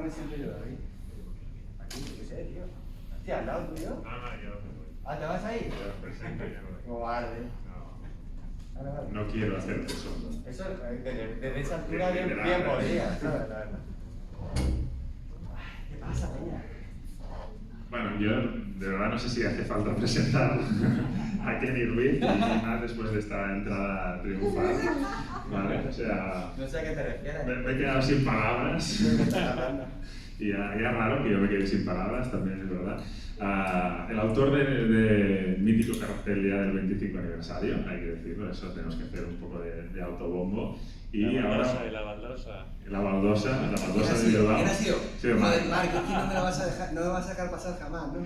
me siento yo, David? Aquí, yo qué sé, tío. Hostia, ¿al lado tuyo? No, yo no voy. Ah, ¿te vas a ir? Yo presento, yo no voy. Cobarde. No. Vale, vale. No quiero hacer eso. Eso, desde esa altura bien podría, ¿sabes? La verdad. Ay, ¿qué pasa, peña? Bueno, yo de verdad no sé si hace falta presentar a Kenny Ruiz y más después de esta entrada triunfal. ¿Vale? O sea, No sé a qué te refieres. me he quedado sin palabras. ¿De qué estás hablando? Y ya es raro que yo me quede sin palabras, también es verdad. El autor del mítico cartel día del 25 aniversario, hay que decirlo, eso tenemos que hacer un poco de autobombo. Y La ahora baldosa y la baldosa. la baldosa de Bilbao. ¿Quién ha sido? Sí, Marc. Marc, es que no me lo vas a dejar, no me vas a sacar pasar jamás, ¿no?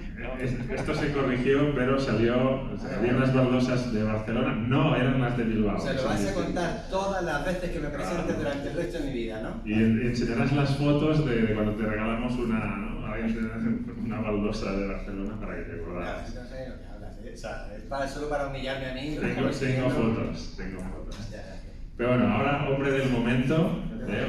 Esto se corrigió, pero habían las baldosas de Barcelona, no eran las de Bilbao. Se lo vas a contar todas las veces que me presentes durante el resto de mi vida, ¿no? Y enseñarás las fotos de cuando te regalamos una baldosa de Barcelona para que te Claro, acordaras. no sé lo que hablas, ¿eh? O sea, es solo para humillarme a mí. Tengo fotos. Ya. Pero bueno, ahora hombre del momento, Leo,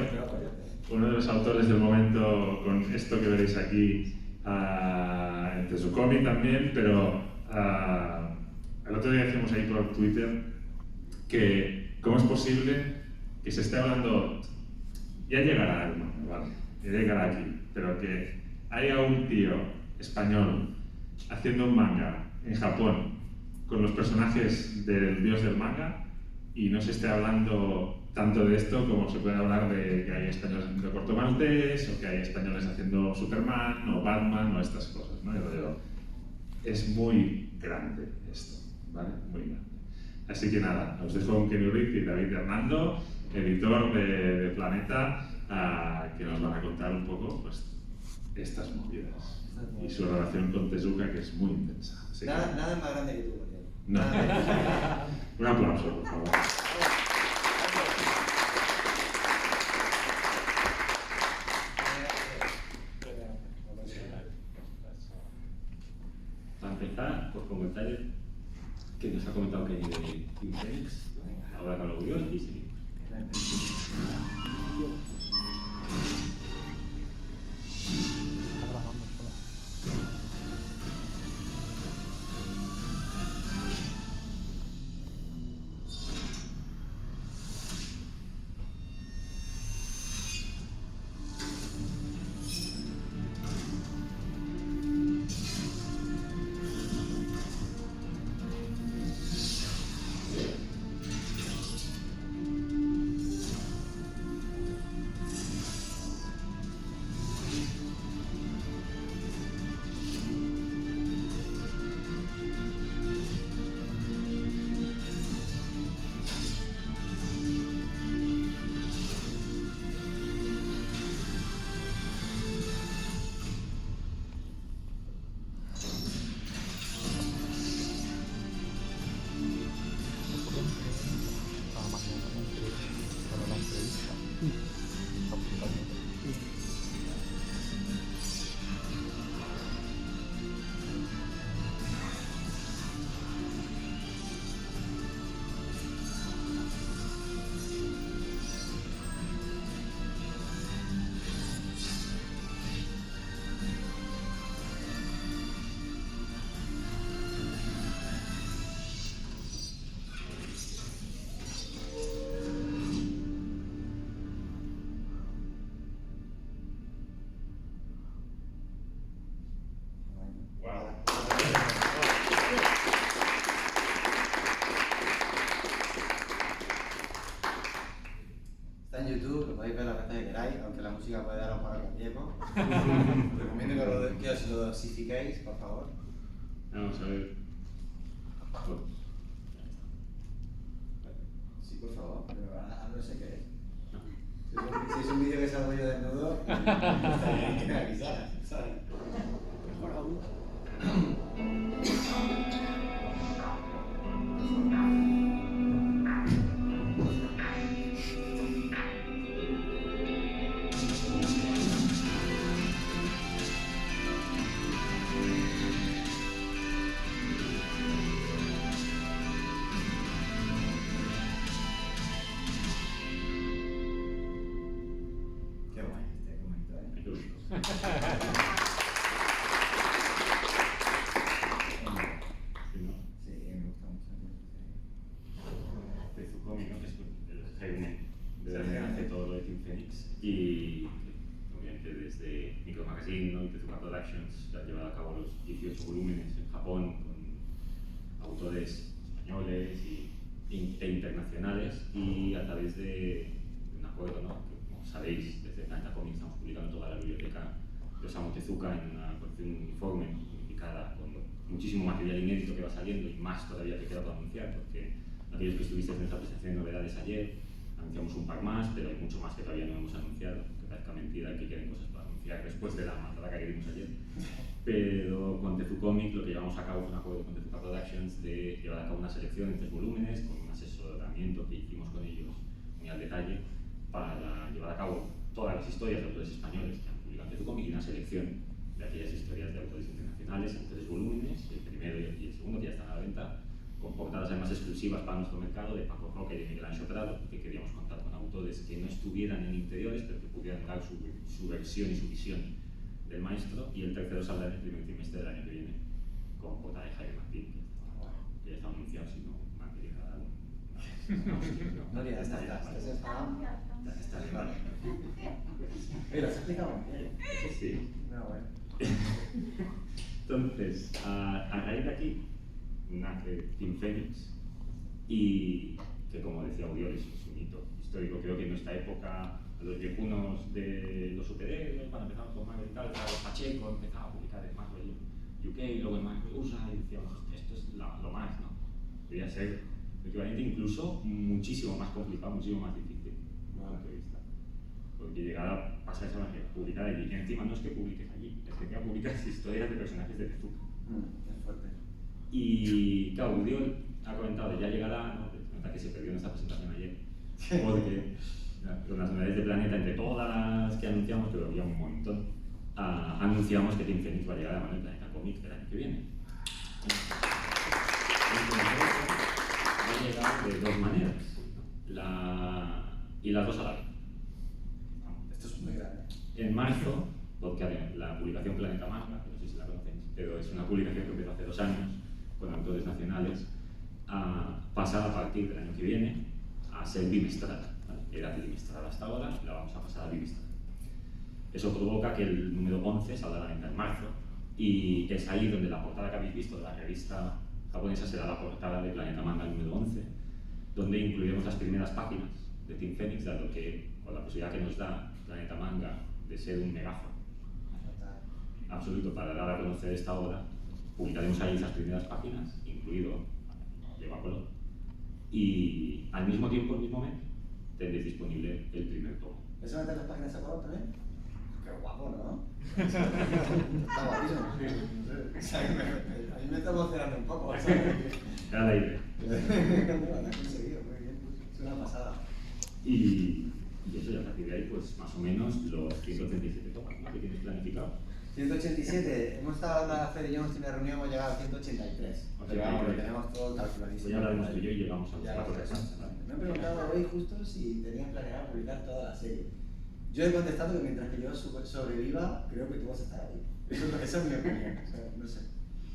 uno de los autores del momento con esto que veréis aquí, entre su cómic también, pero el otro día decíamos ahí por Twitter que cómo es posible que se esté hablando, ya llegará el mundo, ¿vale? Ya llegará aquí, pero que haya un tío español haciendo un manga en Japón con los personajes del dios del manga y no se esté hablando tanto de esto como se puede hablar de que hay españoles haciendo Corto Maltés o que hay españoles haciendo Superman o Batman o estas cosas, ¿no? Yo digo, es muy grande esto, ¿vale? Muy grande. Así que nada, os dejo con Kenny Ruiz y David Hernando, editor de Planeta, que nos van a contar un poco pues, estas movidas y su relación con Tezuka, que es muy intensa. Así que, Nada más grande que tú, Gabriel. no. Un aplauso, por favor. Para empezar, por comentar que nos ha comentado que viene de Team Phoenix, ahora con lo y seguimos. Está en YouTube, lo podéis ver las veces que queráis, aunque la música puede daros para cardíaco. Recomiendo que os lo dosifiquéis, por favor. Vamos a ver. Sí, por favor, pero no sé qué es. Si es un vídeo que salgo yo desnudo, estaría bien que me avisaras, ¿sabes? Mejor aún. Qué bonito, ¿eh? Sí, ¿no? Sí, me gusta mucho. Tezukomi, ¿no? Que es el germen de donde nace todo lo de Team Phoenix. Y obviamente desde Micro Magazine, ¿no? Y Tezuka Productions ha llevado a cabo los 18 volúmenes en Japón con autores españoles e internacionales, y a través de un acuerdo, ¿no? Que, como sabéis, desde Planeta Comics estamos publicando toda la biblioteca de Osamu Tezuka en una colección uniforme, unificada, con muchísimo material inédito que va saliendo y más todavía que queda por anunciar, porque aquellos que estuvisteis en esta presentación de novedades ayer, anunciamos un par más, pero hay mucho más que todavía no hemos anunciado, que parezca mentira que queden cosas para anunciar después de la matada que dimos ayer. Pero con Tezukomic lo que llevamos a cabo es un acuerdo con Tezuka Productions de llevar a cabo una selección en 3 volúmenes, con un asesoramiento que hicimos con ellos muy al detalle, para llevar a cabo todas las historias de autores españoles que han publicado en Tezukomic y una selección de aquellas historias de autores internacionales en 3 volúmenes, el primero y el segundo que ya están a la venta, con portadas además exclusivas para nuestro mercado de Paco Roca y de Miguel Anxo Prado, que queríamos contar con autores que no estuvieran en interiores, pero que pudieran dar su versión y su visión del maestro. Y el tercero saldrá en el primer trimestre del año que viene, con portada de Jaime Martín, que ya está anunciado, si no me han querido dar No, ya está. Vale. Pero se ha explicado bien. Sí. No, bueno. Entonces, a raíz de aquí nace Team Phoenix, y que, como decía Uriol, es un hito histórico. Creo que en nuestra época, a los viejunos de los superhéroes, cuando empezamos con Marvel y tal, Pacheco empezaba a publicar en Marvel UK, luego en Marvel USA, y decíamos, hostia, esto es lo más, ¿no? Podría ser equivalente, incluso muchísimo más complicado, muchísimo más difícil, desde mi punto de vista. Porque llegar a pasar eso a publicar allí, y encima no es que publiques allí, es que ya publicas historias de personajes de Tezuka. Es fuerte. Y claro, Uriol ha comentado, ya llegará, ¿no? Se nota que se perdió nuestra presentación ayer, porque con las novedades de Planeta, entre todas las que anunciamos, pero había un montón, anunciamos que Team Phoenix va a llegar a la mano del Planeta Comics el año que viene. Va a llegar de 2 maneras, y las dos a la vez. Esto es muy grande. En marzo, porque la publicación Planeta Manga, no sé si la conocéis, pero es una publicación que empezó hace 2 años con autores nacionales, pasa a partir del año que viene a ser bimestral, ¿vale? Era trimestral hasta ahora, la vamos a pasar a bimestral. Eso provoca que el número 11 salga a la venta en marzo, y es ahí donde la portada que habéis visto de la revista japonesa será la portada de Planeta Manga número 11, donde incluiremos las primeras páginas de Team Phoenix, dado que con la posibilidad que nos da Planeta Manga de ser un megáfono absoluto para dar a conocer esta obra, publicaremos ahí las primeras páginas, incluido lleva color, y al mismo tiempo, el mismo mes, tendréis disponible el primer tomo. ¿Eso meter las páginas a color también? Qué guapo, ¿no? Está guapísimo. O sea, a mí me está emocionando un poco, ¿sabes? Era la idea. Lo han conseguido, muy bien. Es una pasada. Y eso, y a partir de ahí, pues más o menos los 137 tomos, ¿no?, que tienes planificado. 187, hemos estado hablando hace y yo, hemos tenido una reunión, hemos llegado a 183. Llegamos, lo tenemos todo calculadísimo. Pues ya hablaremos tú y yo y llegamos a los Ya, 4 pues, personas, ¿vale? me han preguntado hoy justo si tenías planeado publicar toda la serie. Yo he contestado que mientras que yo sobreviva, creo que tú vas a estar ahí. Esa es mi opinión, o sea, no sé.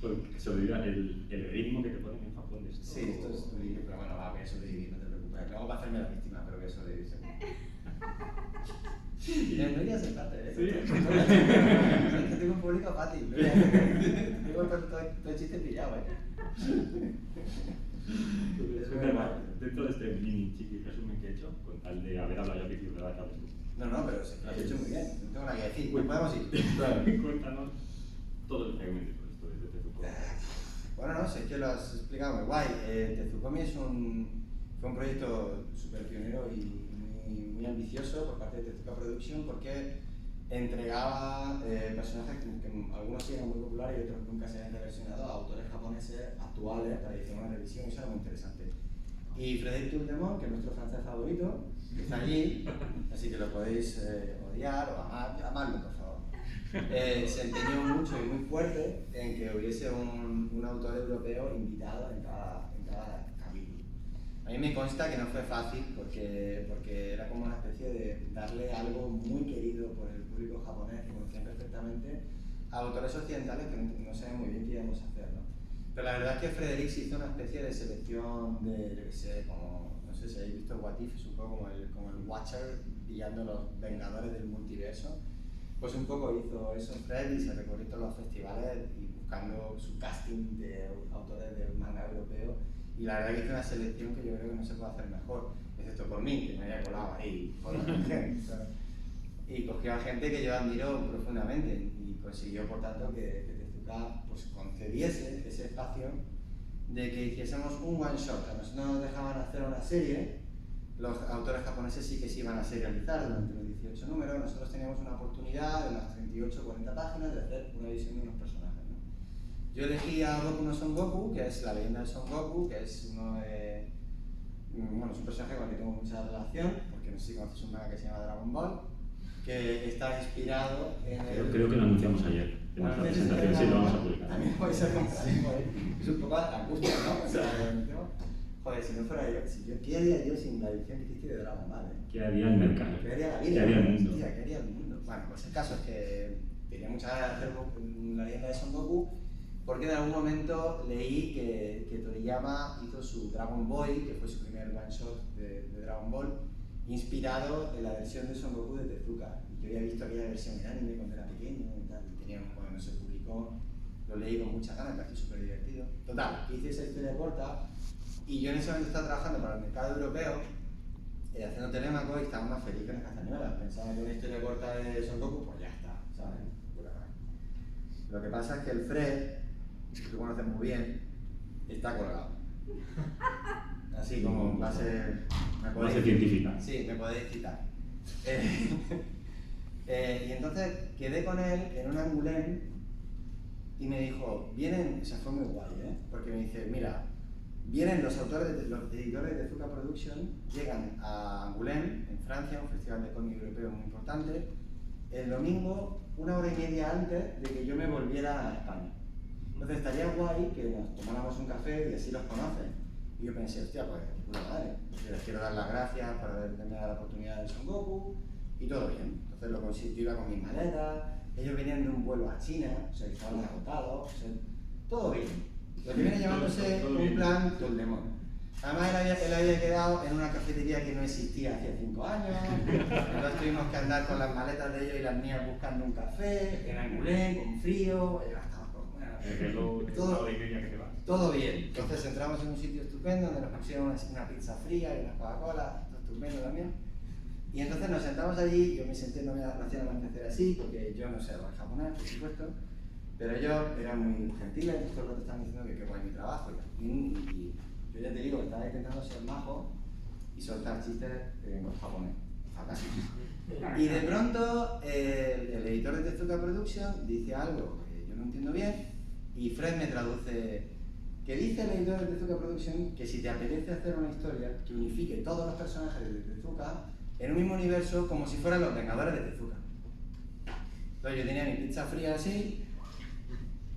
Porque sobreviva el ritmo que te ponen en Japón de esto. Sí, esto es un libro, pero bueno, va, voy a sobrevivir, no te preocupes. Luego va a hacerme la víctima, pero voy a sobrevivir seguro. No iría a sentarte, ¿eh? Sí. Tengo un público fácil. Tengo todo el chiste pillado, Dentro de este mini chiqui resumen que he hecho, con tal de haber hablado ya al principio de la tabla. No, pero lo has hecho muy bien. No tengo nada que decir. Pues podemos ir. Cuéntanos todo el fragmento de esto desde Tezukomi. Bueno, no sé, es que lo has explicado muy guay. Tezukomi fue un proyecto súper pionero y muy ambicioso por parte de Tezuka Production, porque entregaba personajes que algunos sí eran muy populares y otros nunca se habían reversionado a autores japoneses actuales para edición una revisión, y eso era muy interesante. Y Frédéric Toulemont, que es nuestro francés favorito, que está allí, así que lo podéis odiar o amar, amarlo por favor. Se empeñó mucho y muy fuerte en que hubiese un autor europeo invitado en cada capítulo. A mí me consta que no fue fácil porque era como una especie de darle algo muy querido por el público japonés que conocían perfectamente a autores occidentales que no saben muy bien qué íbamos a hacer, ¿no? Pero la verdad es que Frederik hizo una especie de selección de, yo qué sé, como, no sé si habéis visto What If, es un poco como el Watcher pillando los Vengadores del multiverso. Pues un poco hizo eso Fred y se recorrió todos los festivales y buscando su casting de autores del manga europeo. Y la verdad que hizo una selección que yo creo que no se puede hacer mejor, excepto por mí, que me había colado ahí por la gente. Y cogió a gente que yo admiro profundamente y consiguió, por tanto, que Tezuka pues, concediese ese espacio de que hiciésemos un one shot. A nosotros nos dejaban hacer una serie, los autores japoneses sí que se iban a serializar durante los 18 números, nosotros teníamos una oportunidad de unas 38 o 40 páginas de hacer una edición de unos personajes, ¿no? Yo elegí a Goku no Son Goku, que es la leyenda de Son Goku, que es uno de... Bueno, es un personaje con el que tengo mucha relación, porque no sé si conoces un manga que se llama Dragon Ball, que está inspirado en el... Creo que lo anunciamos ayer, en nuestra presentación, sí, lo vamos a publicar. También vais a comprar, es un poco angustia, ¿no? O sea, joder, si no fuera yo, ¿qué haría yo sin la edición que hiciste de Dragon Ball? ¿Qué haría el mercado? ¿Qué haría la vida? ¿Qué haría el mundo? Hostia, ¿qué haría el mundo? Bueno, pues el caso es que tenía muchas ganas de hacer la leyenda de Son Goku, porque en algún momento leí que Toriyama hizo su Dragon Boy, que fue su primer one shot de Dragon Ball, inspirado en la versión de Son Goku de Tezuka. Y yo había visto aquella versión en anime cuando era pequeño y tal, y tenía, cuando se publicó, lo leí con muchas ganas, me pareció súper divertido. Total, hice esa historia corta y yo en ese momento estaba trabajando para el mercado europeo, haciendo Telémaco y estaba más feliz que las castañuelas. Pensaba que una historia corta de Son Goku, pues ya está, ¿sabes? Lo que pasa es que el Fred, que tú conoces muy bien, está colgado. Así como base científica. Sí, me podéis citar. Y entonces quedé con él en un Angoulême y me dijo, vienen, o sea, fue muy guay, porque me dice, mira, vienen los autores, los editores de Tezuka Production, llegan a Angoulême, en Francia, un festival de cómic europeo muy importante, el domingo, 1 hora y media antes de que yo me volviera a España. Entonces estaría guay que nos tomáramos un café y así los conocen. Y yo pensé, hostia, pues, puta madre, les quiero dar las gracias por haberme dado la oportunidad de Son Goku, y todo bien. Entonces lo conseguí, yo iba con mis maletas, ellos venían de un vuelo a China, o sea, que estaban agotados, o sea, todo bien. Lo que viene llamándose un plan Toldemont. Además, él había quedado en una cafetería que no existía hacía 5 años, entonces tuvimos que andar con las maletas de ellos y las mías buscando un café, en Angoulême, con frío, todo bien. Entonces entramos en un sitio estupendo donde nos pusieron una pizza fría y una Coca-Cola, estupendo también. Y entonces nos sentamos allí, yo me senté, no hacía nada más que hacer así, porque yo no sé hablar japonés, por supuesto, pero ellos eran muy gentiles, todo el rato estaban diciendo que qué guay mi trabajo y yo ya te digo que estaba intentando ser majo y soltar chistes en japonés, fatal. Y de pronto el editor de Tezuka Production dice algo que yo no entiendo bien y Fred me traduce que dice el editor de Tezuka Production que si te apetece hacer una historia que unifique todos los personajes de Tezuka en un mismo universo como si fueran los Vengadores de Tezuka. Entonces yo tenía mi pizza fría así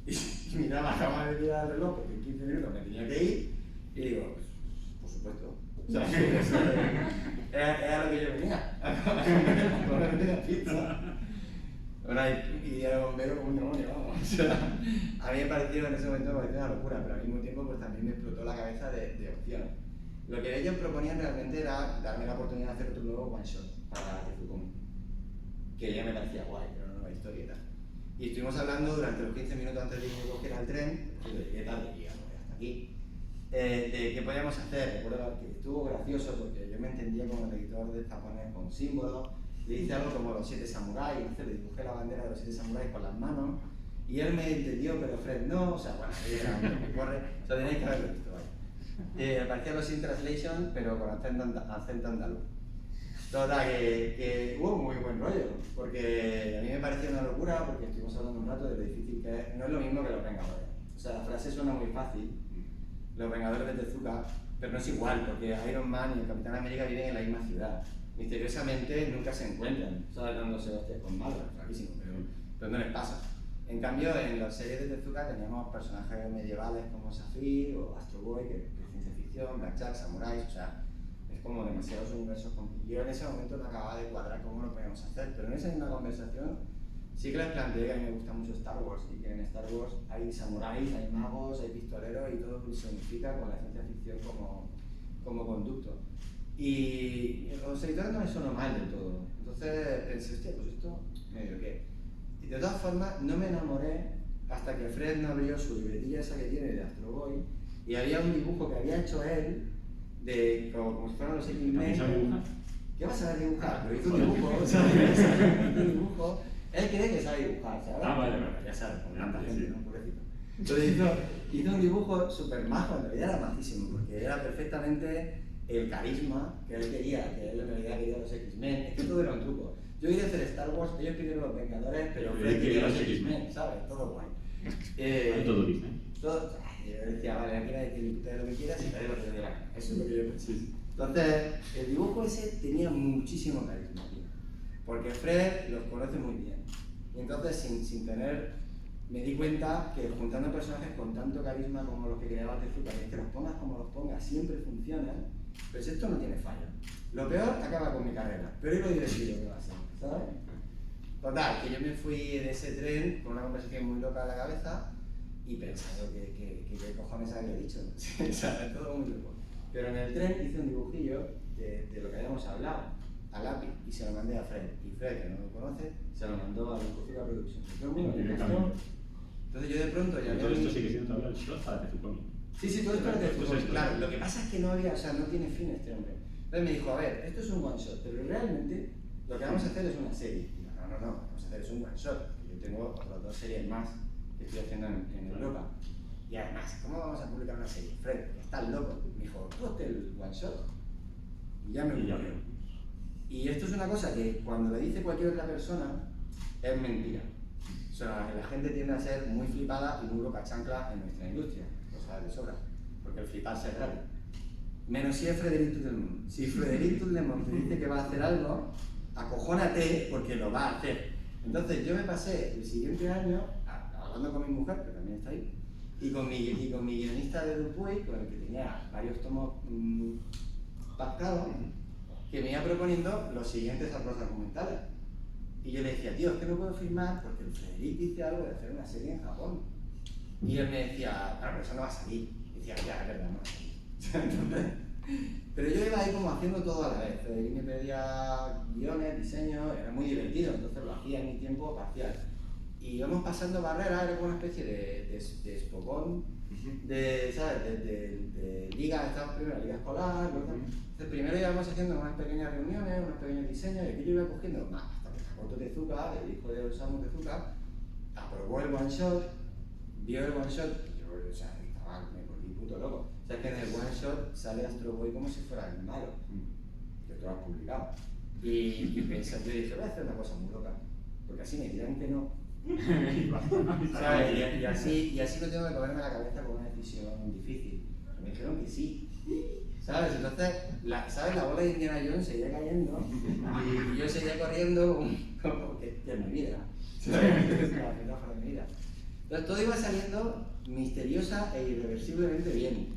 y miraba la cámara de vida del reloj porque en 15 minutos me tenía que ir y digo, pues, por supuesto. O sea, era lo que yo venía, a comerme la pizza. Y era bombero como un demonio, vamos. O sea, a mí me pareció en ese momento una locura, pero al mismo tiempo pues también me explotó la cabeza de opciones. Lo que ellos proponían realmente era darme la oportunidad de hacer otro nuevo one shot para Tezuka, que ya me parecía guay, era una nueva historia y tal. Y estuvimos hablando durante los 15 minutos antes de que yo cogiera el tren, que llegué tarde, digamos, hasta aquí, de qué podíamos hacer. Recuerdo que estuvo gracioso porque yo me entendía como el editor de japonés con símbolos. Le hice algo como los 7 samuráis, entonces le dibujé la bandera de los 7 samuráis con las manos y él me entendió, pero Fred no, o sea, bueno, me corre, o sea, tenéis que haberlo visto, vale. Parecía los In Translation, pero con acento andaluz. Total, que hubo muy buen rollo, porque a mí me pareció una locura, porque estuvimos hablando un rato de lo difícil que es, no es lo mismo que los Vengadores. O sea, la frase suena muy fácil, los Vengadores de Tezuka, pero no es igual, porque Iron Man y el Capitán América viven en la misma ciudad. Misteriosamente nunca se encuentran, ¿sabes? Dándose hostias con malos, clarísimo, pero no les pasa. En cambio, en las series de Tezuka teníamos personajes medievales como Saphir o Astro Boy, que es ciencia ficción, Blackjack, samuráis, o sea, es como demasiados universos. Yo en ese momento no acababa de cuadrar cómo queríamos hacer, pero en esa misma conversación sí que les planteé que a mí me gusta mucho Star Wars y que en Star Wars hay samuráis, hay magos, hay pistoleros y todo se unifica con la ciencia ficción como conducto. Y los editores no me sonó mal del todo. Entonces pensé, hostia, pues esto medio que. Y de todas formas no me enamoré hasta que Fred no abrió su libretilla esa que tiene de Astro Boy y había un dibujo que había hecho él de como si fueran los X-Men. ¿También sabe dibujar? ¿Qué vas a saber dibujar? Pero hizo un dibujo, ¿sabes? Hizo un dibujo. Él cree que sabe dibujar, ¿sabes? Ah, vale, Ya sabes, como tanta Sí, gente, sí. ¿no? Pobrecito. Entonces hizo un dibujo súper majo, en realidad era majísimo, porque era perfectamente el carisma que él quería, que él en realidad quería los X-Men. Es que todo era un truco. Yo quería hacer Star Wars, ellos pidieron los Vengadores, pero Fred quería los X-Men, ¿sabes? Todo guay. Todo Disney. Todo, yo decía, vale, aquí nadie tiene ni puta idea de lo que quieras y nadie lo que te dé la gana. Eso es lo que yo pensé. Entonces, el dibujo ese tenía muchísimo carisma, tío. Porque Fred los conoce muy bien. Y entonces, sin tener, me di cuenta que juntando personajes con tanto carisma como los que creaba Tezuka, que es que los pongas como los pongas, siempre funcionan, pues esto no tiene fallo. Lo peor acaba con mi carrera, pero es lo divertido que va a ser, ¿sabes? Total, que yo me fui de ese tren con una conversación muy loca a la cabeza y pensando que qué cojones había dicho. O sea, todo muy loco. Pero en el tren hice un dibujillo de lo que habíamos hablado a lápiz y se lo mandé a Fred. Y Fred, que no lo conoce, se lo mandó a la Tezuka Productions. Todo el mundo le gustó. Entonces yo de pronto ya Todo esto sigue siendo todavía el shot para Tezuka. Sí, todo esto es de Pues Tezuka. esto. Claro, lo que pasa es que no había, o sea, no tiene fin este hombre. Entonces me dijo, a ver, esto es un one shot, pero realmente lo que vamos a hacer es una serie. Y yo, no, vamos a hacer es un one shot. Yo tengo otras 2 series más que estoy haciendo en Europa. Y además, ¿cómo vamos a publicar una serie? Fred, estás loco. Me dijo, tú hazte el one shot. Y ya me ocurrió. Y esto es una cosa que cuando le dice cualquier otra persona, es mentira. O sea, la gente tiende a ser muy flipada y muy boca chancla en nuestra industria. Lo sabes de sobra. Porque el fliparse es gratis. Menos si es Frederic Tudlemont. Si Frederic Tudlemont te dice que va a hacer algo, acojónate porque lo va a hacer. Entonces yo me pasé el siguiente año hablando con mi mujer, que también está ahí, y con mi guionista de Dupuy, con el que tenía varios tomos pactados, que me iba proponiendo los siguientes arcos argumentales. Y yo le decía, tío, es que no puedo firmar porque el Frederic dice algo de hacer una serie en Japón. Y él me decía, bueno, pero eso no va a salir. Y decía, ya, es verdad, no va a salir. Entonces, pero yo iba ahí como haciendo todo a la vez. Frederic me pedía guiones, diseños, era muy divertido, entonces lo hacía en mi tiempo parcial. Y íbamos pasando barreras, era como una especie de espocón, ¿sabes? De liga, estábamos primero en la liga escolar, ¿no? Entonces primero íbamos haciendo unas pequeñas reuniones, unos pequeños diseños, y aquí yo iba cogiendo más, hasta que Makoto Tezuka, el hijo de Osamu Tezuka, aprobó el one shot, vio el one shot, y yo, o sea, me volví puto loco. O sea, que en el one shot sale Astro Boy como si fuera el malo, que tú lo has publicado. Y pensé, yo dije, voy a hacer una cosa muy loca, porque así me dirán que no. ¿Sabes? Y así no tengo que comerme la cabeza con una decisión difícil. Me dijeron que sí. ¿Sabes? Entonces, ¿sabes? La bola de Indiana Jones seguía cayendo y yo seguía corriendo como que es mi vida. ¿Sabes? Es la metáfora de mi vida. Entonces, todo iba saliendo misteriosa e irreversiblemente bien.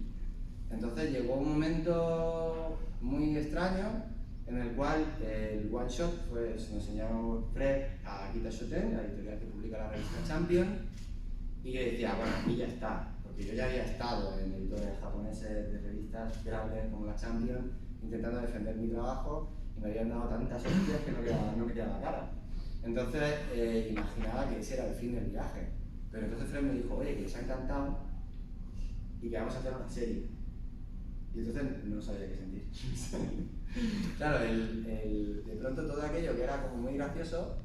Entonces, llegó un momento muy extraño en el cual el one shot se lo enseñó Fred a Akita Shoten, la editorial que publica la revista Champion, y yo decía, bueno, aquí ya está, porque yo ya había estado en editores japoneses de revistas grandes como la Champion, intentando defender mi trabajo, y me habían dado tantas hostias que no me quedaba cara. Entonces, imaginaba que ese era el fin del viaje. Pero entonces Fred me dijo, oye, que les ha encantado y que vamos a hacer una serie. Y entonces no sabía qué sentir. Claro, de pronto todo aquello que era como muy gracioso,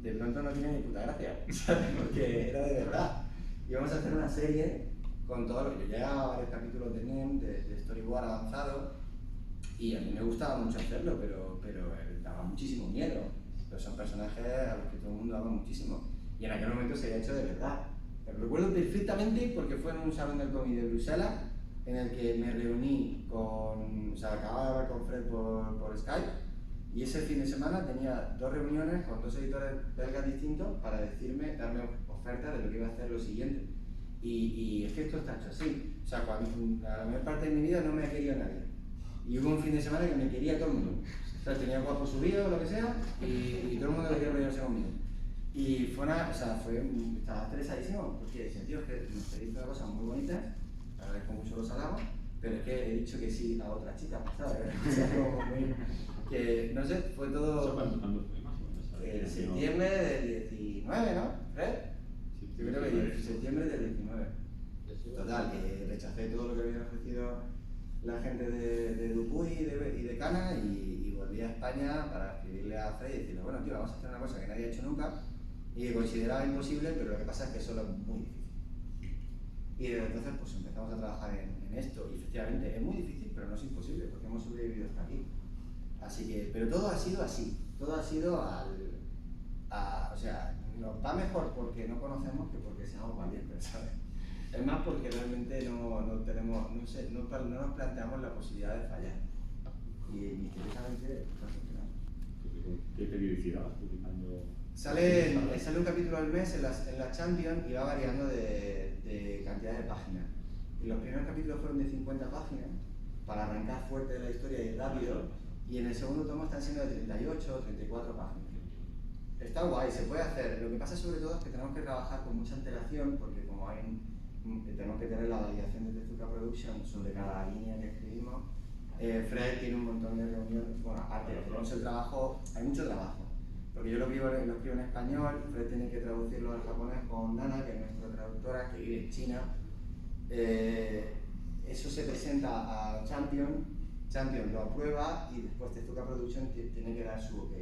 de pronto no tiene ni puta gracia, ¿sabes? Porque era de verdad. Íbamos a hacer una serie con todo lo que yo llevaba varios capítulos de NEM, de storyboard avanzado, y a mí me gustaba mucho hacerlo, pero daba muchísimo miedo. Pero son personajes a los que todo el mundo ama muchísimo. Y en aquel momento se había hecho de verdad. Lo recuerdo perfectamente porque fue en un salón del cómic de Bruselas, en el que me reuní con, o sea, acababa de hablar con Fred por Skype, y ese fin de semana tenía 2 reuniones con 2 editores belgas distintos para darme ofertas de lo que iba a hacer lo siguiente. Y es que esto está hecho así. O sea, cuando la mayor parte de mi vida no me ha querido nadie. Y hubo un fin de semana que me quería todo el mundo. O sea, tenía guapo subido o lo que sea, y todo el mundo quería reunirse conmigo. Y fue estaba estresadísimo, porque decía, tío, es que nos pedís una cosa muy bonita, agradezco mucho los halagos, pero es que he dicho que sí a otra chica, ¿sabes? O sea, como muy, que, no sé, fue todo... ¿Eso cuándo fue más o menos? ¿Sabes? septiembre del 19, ¿no? ¿Fred? Yo creo que septiembre del 19. Total, que rechacé todo lo que había ofrecido la gente de Dupuy y de Cana y volví a España para escribirle a Fred y decirle, bueno, tío, vamos a hacer una cosa que nadie ha hecho nunca y que consideraba imposible, pero lo que pasa es que solo es muy difícil. Y desde entonces pues empezamos a trabajar en esto y efectivamente es muy difícil, pero no es imposible porque hemos sobrevivido hasta aquí. Así que, pero todo ha sido así, todo ha sido o sea, nos va mejor porque no conocemos que porque seamos valientes, ¿sabes? Es más porque realmente no tenemos, no sé, no nos planteamos la posibilidad de fallar. Y misteriosamente está funcionando. ¿Qué periodicidad vas publicando? Sale un capítulo al mes en la Champion y va variando de cantidad de páginas. Y los primeros capítulos fueron de 50 páginas para arrancar fuerte de la historia y rápido. Y en el segundo tomo están siendo de 38 o 34 páginas. Está guay, se puede hacer. Lo que pasa sobre todo es que tenemos que trabajar con mucha antelación porque como tenemos que tener la validación de Tezuka Production sobre cada línea que escribimos. Fred tiene un montón de reuniones, bueno, aparte de hacer el trabajo, hay mucho trabajo. Porque yo lo escribo en español, Fred tiene que traducirlo al japonés con Nana, que es nuestra traductora, que vive en China. Eso se presenta a Champion lo aprueba y después Tezuka Production tiene que dar su ok.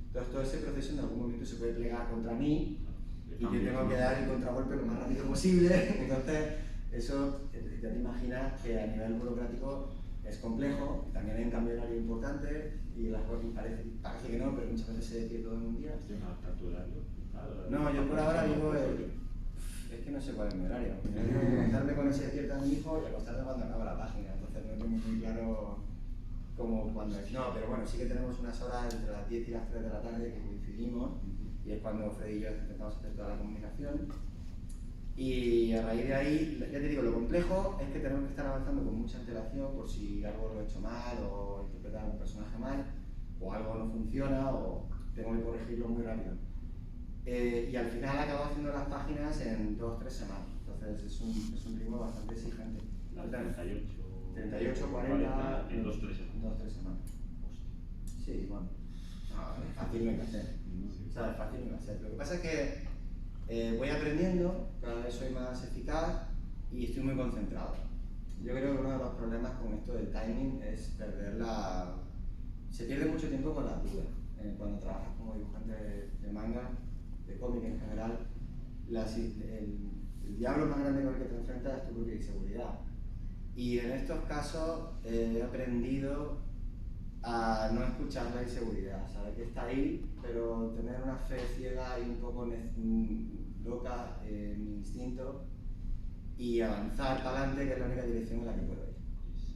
Entonces todo ese proceso en algún momento se puede plegar contra mí y yo tengo que dar el contragolpe lo más rápido posible. Entonces eso ya te imaginas que a nivel burocrático es complejo, también hay un cambio horario importante y las cosas parece que no, pero muchas veces se decide todo en un día. No, yo por ahora vivo es que no sé cuál es mi horario. Yo tengo que levantarme cuando se despierta mi hijo y acostarme cuando acaba la página, entonces no tengo muy claro como cuando es. No, pero bueno, sí que tenemos unas horas entre las 10 y las 3 de la tarde que coincidimos y es cuando Fred y yo intentamos hacer toda la comunicación. Y a raíz de ahí, ya te digo, lo complejo es que tenemos que estar avanzando con mucha antelación por si algo lo he hecho mal o interpretar a un personaje mal o algo no funciona o tengo que corregirlo muy rápido. Y al final acabo haciendo las páginas en 2 o 3 semanas, entonces es un ritmo bastante exigente. Las 38, 40 en 2 o 3 semanas. 2 o 3 semanas. Sí, bueno, fácil no hay que hacer. ¿Sabes? Fácil no hay que hacer. Lo que pasa es que voy aprendiendo, cada vez soy más eficaz y estoy muy concentrado. Yo creo que uno de los problemas con esto del timing es se pierde mucho tiempo con las dudas. Cuando trabajas como dibujante de manga, de cómic en general, el diablo más grande con el que te enfrentas es tu propia inseguridad. Y en estos casos he aprendido a no escuchar la inseguridad, saber que está ahí, pero tener una fe ciega y un poco loca en mi instinto y avanzar para adelante, que es la única dirección en la que puedo ir.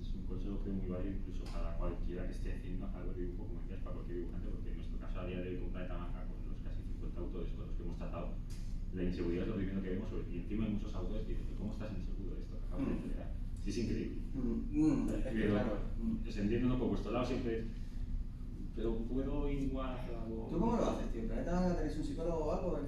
Es un consejo que es muy válido incluso para cualquiera que esté haciendo algo de dibujo, como decías, para cualquier dibujante, porque en nuestro caso a día de hoy con Planeta Manga, con los casi 50 autores con los que hemos tratado, la inseguridad es lo primero que vemos, y encima hay muchos autores que dicen, ¿cómo estás inseguro de esto? Acabas de entregar. Sí, es increíble. Es que claro. Entiendo por vuestro lado siempre, pero puedo igual hacer algo. ¿Tú cómo lo haces, tío? ¿En Planeta Manga tenéis un psicólogo o algo?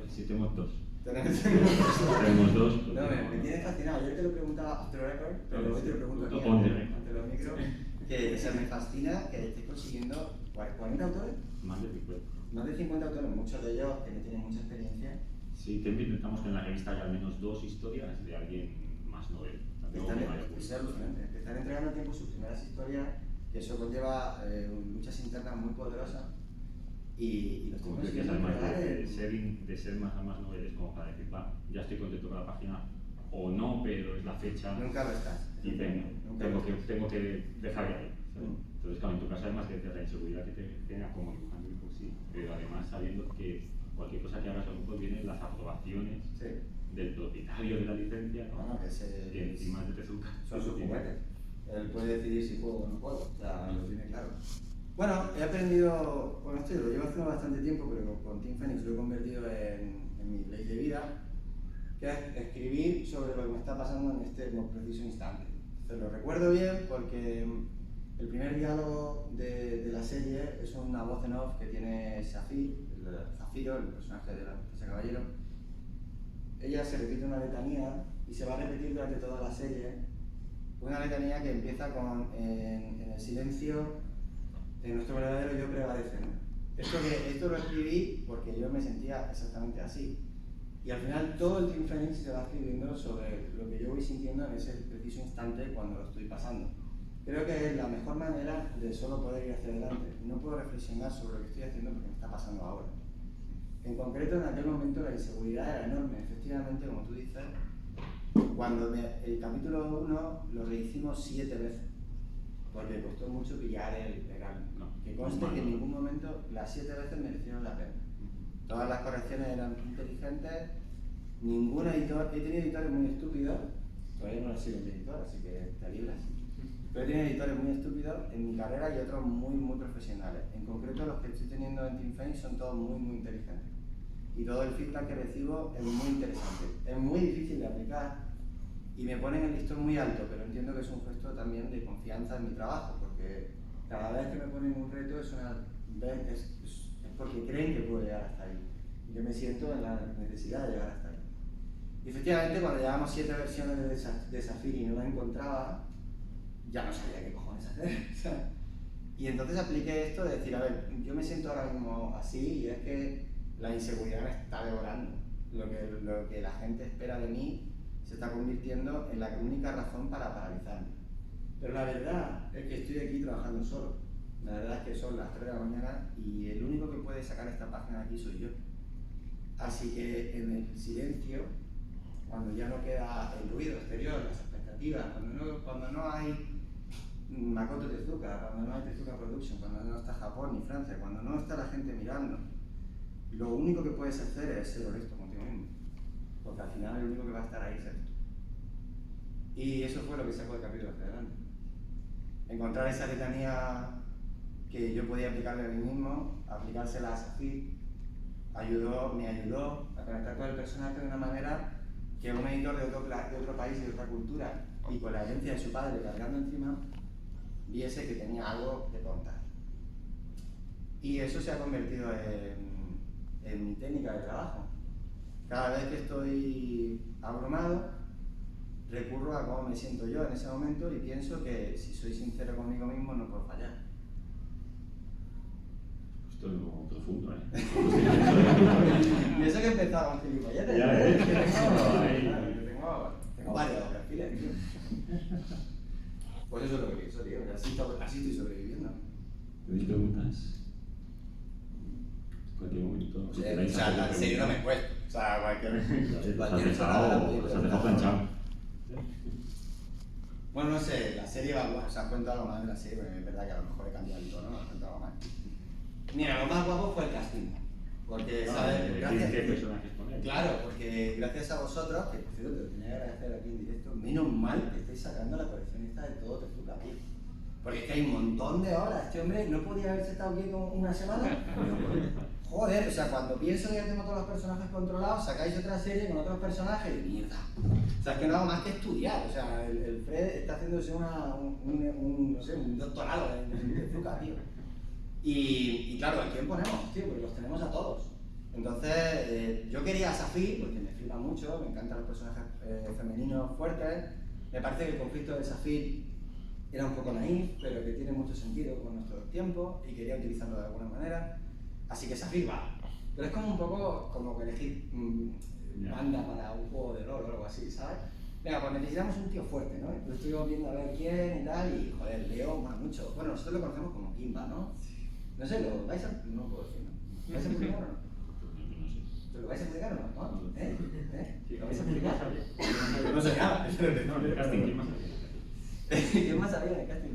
Sí, tenemos 2. Tenemos 2. No, me tiene fascinado. Yo te lo preguntaba off the record, pero hoy te lo pregunto aquí ante los micros. Que o sea, me fascina que estés consiguiendo 40 autores. Más de 50. Más de 50 autores, muchos de ellos que no tienen mucha experiencia. Sí, intentamos que en la revista haya al menos 2 historias de alguien más novel. Es alucinante. Que están entregando a tiempo sus primeras historias, que eso conlleva luchas internas muy poderosas. Y los como que tipos además de ser más noveles, como para decir, va, ya estoy contento con la página, o no, pero es la fecha. Nunca lo estás. Y tengo que dejar de ahí. Entonces, claro, en tu caso, además de la inseguridad que te tenga como dibujante, pues sí, pero además sabiendo que cualquier cosa que hagas a lo mejor vienen las aprobaciones del propietario de la licencia, ¿no? Bueno, que encima de Tezuka son sus juguetes. Él puede decidir si juego o no juego, o sea, lo tiene claro. Bueno, he aprendido, bueno, esto lo llevo haciendo bastante tiempo, pero con Team Phoenix lo he convertido en mi ley de vida, que es escribir sobre lo que me está pasando en este preciso instante. Entonces lo recuerdo bien porque El primer diálogo de la serie es una voz en off que tiene Zafiro, el personaje de la princesa Caballero. Ella se repite una letanía y se va a repetir durante toda la serie. Una letanía que empieza con en el silencio de nuestro verdadero yo prevalece, ¿no? Esto lo escribí porque yo me sentía exactamente así. Y al final todo el Team Phoenix se va escribiendo sobre lo que yo voy sintiendo en ese preciso instante cuando lo estoy pasando. Creo que es la mejor manera de solo poder ir hacia adelante. No puedo reflexionar sobre lo que estoy haciendo porque me está pasando ahora. En concreto, en aquel momento la inseguridad era enorme. Efectivamente, como tú dices, cuando el capítulo 1 lo rehicimos 7 veces. Porque costó mucho pillar el legal. Que conste que en ningún momento las 7 veces merecieron la pena. Todas las correcciones eran inteligentes, ningún editor, he tenido editores muy estúpidos, todavía no he sido un editor, así que te libras, pero he tenido editores muy estúpidos en mi carrera y otros muy profesionales. En concreto los que estoy teniendo en Team Phoenix son todos muy inteligentes. Y todo el feedback que recibo es muy interesante. Es muy difícil de aplicar y me ponen el listón muy alto, pero entiendo que es un gesto también de confianza en mi trabajo, porque cada vez que me ponen un reto es porque creen que puedo llegar hasta ahí. Y yo me siento en la necesidad de llegar hasta ahí. Y efectivamente, cuando llevamos 7 versiones de Zafiro y no la encontraba, ya no sabía qué cojones hacer. Y entonces apliqué esto de decir, a ver, yo me siento ahora mismo así y es que la inseguridad me está devorando. Lo que la gente espera de mí se está convirtiendo en la única razón para paralizarme. Pero la verdad es que estoy aquí trabajando solo. La verdad es que son las 3 de la mañana y el único que puede sacar esta página de aquí soy yo. Así que en el silencio, cuando ya no queda el ruido exterior, las expectativas, cuando no hay Makoto Tezuka, cuando no hay Tezuka Production, cuando no está Japón ni Francia, cuando no está la gente mirando, lo único que puedes hacer es ser honesto contigo mismo. Porque al final el único que va a estar ahí es tú. Y eso fue lo que sacó el capítulo hacia adelante. Encontrar esa letanía que yo podía aplicarle a mí mismo, aplicársela a Zafir, me ayudó a conectar con el personaje de una manera que un editor de otro país y de otra cultura, y con la herencia de su padre cargando encima, viese que tenía algo que contar. Y eso se ha convertido en mi técnica de trabajo. Cada vez que estoy abrumado, recurro a cómo me siento yo en ese momento y pienso que si soy sincero conmigo mismo no puedo fallar. Esto es muy profundo, ¿eh? Y eso que he empezado con gilipolletes. Ya, Tengo varios perfiles, tío. Pues eso es lo que pienso, tío. Así estoy sobreviviendo. ¿Tenéis preguntas? Cualquier momento. O sea, en serio no me cuesta. O sea, cualquier Se ha dejado planchado. Bueno, no sé, la serie va guapa. O sea, cuento algo más de la serie, porque es verdad que a lo mejor he cambiado el tono, no cuento algo más. Mira, lo más guapo fue el casting. Porque, ¿sabes? Gracias. ¿Qué personajes poner? Claro, porque gracias a vosotros, que por cierto te lo tenía que agradecer aquí en directo, menos mal que estáis sacando la coleccionista de todo Tezuka, tío. Porque es que hay un montón de horas. Este hombre no podía haberse estado aquí con una semana. Joder, o sea, cuando pienso que ya tengo todos los personajes controlados, sacáis otra serie con otros personajes y mierda. O sea, es que no hago más que estudiar. O sea, el Fred está haciéndose un doctorado en Tezuka, tío. Y claro, ¿a quién ponemos, tío? Porque los tenemos a todos. Entonces, yo quería a Zafir, porque me flipa mucho, me encantan los personajes femeninos fuertes. Me parece que el conflicto de Zafir era un poco naif, pero que tiene mucho sentido con nuestros tiempos y quería utilizarlo de alguna manera. Así que Zafir va. Pero es como un poco como que elegir banda para un juego de rol o algo así, ¿sabes? Venga, pues necesitamos un tío fuerte, ¿no? Entonces estuvimos viendo a ver quién y tal, y joder, Leo mola mucho. Bueno, nosotros lo conocemos como Kimba, ¿no? No sé, ¿lo vais a...? No puedo decir, ¿no? ¿Vais a publicar o no? ¿Lo vais a publicar o no? ¿Lo vais a publicar? No sé nada. No, el casting, ¿quién más? ¿Quién más sabía del casting?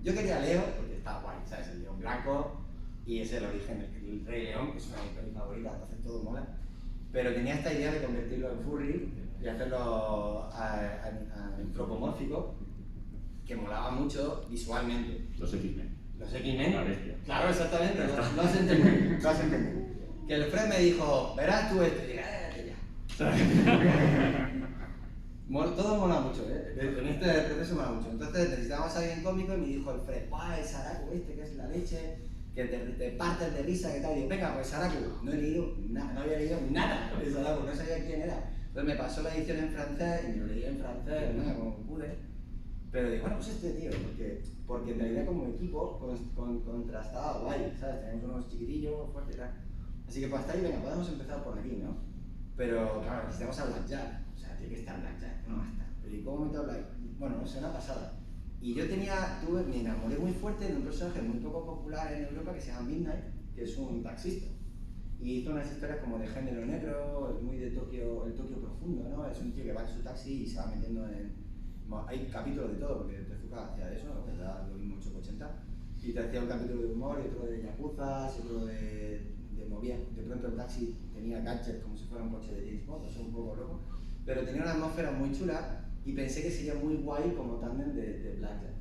Yo quería a Leo porque está guay, ¿sabes? El león blanco y es el origen del Rey León, que es una de mis pelis favoritas, entonces todo mola. Pero tenía esta idea de convertirlo en furry y hacerlo antropomórfico, que molaba mucho visualmente. Los X-Men. Los X-Men. La bestia. Claro, exactamente, lo has entendido. Lo has entendido. Que el Fred me dijo, verás tú esto, y dije, ya. Todo mola mucho, ¿eh? En este proceso mola mucho. Entonces necesitábamos a alguien cómico y me dijo el Fred, ¡guau, el Saraku este que es la leche! Que te partes de risa, que tal. Y yo, venga, pues Saraku. No he leído nada, no había leído nada de Saraku, no sabía quién era. Entonces me pasó la edición en francés y me lo leí en francés, ¿no? Como pude. Pero digo, bueno, pues este tío, porque en realidad como equipo contrastaba guay, ¿sabes? Tenemos unos chiquitillos fuertes y tal. Así que pues hasta ahí, venga, podemos empezar por aquí, ¿no? Pero claro, necesitamos a Blackjack, o sea, tiene que estar Blackjack, no basta. Pero ¿y cómo meto a Blackjack? Bueno, no sé, una pasada. Y yo me enamoré muy fuerte de un personaje muy poco popular en Europa que se llama Midnight, que es un taxista. Y hizo unas historias como de género negro, muy de Tokio, el Tokio profundo, ¿no? Es un tío que va en su taxi y se va metiendo en... Hay capítulos de todo, porque Tezuka hacía eso, ¿no? Que era lo mismo 880. Y te hacía un capítulo de humor, y otro de yakuzas, y otro de movía. De pronto el taxi tenía gadgets como si fuera un coche de James Bond, eso es un poco loco. Pero tenía una atmósfera muy chula y pensé que sería muy guay como tándem de Blackjack.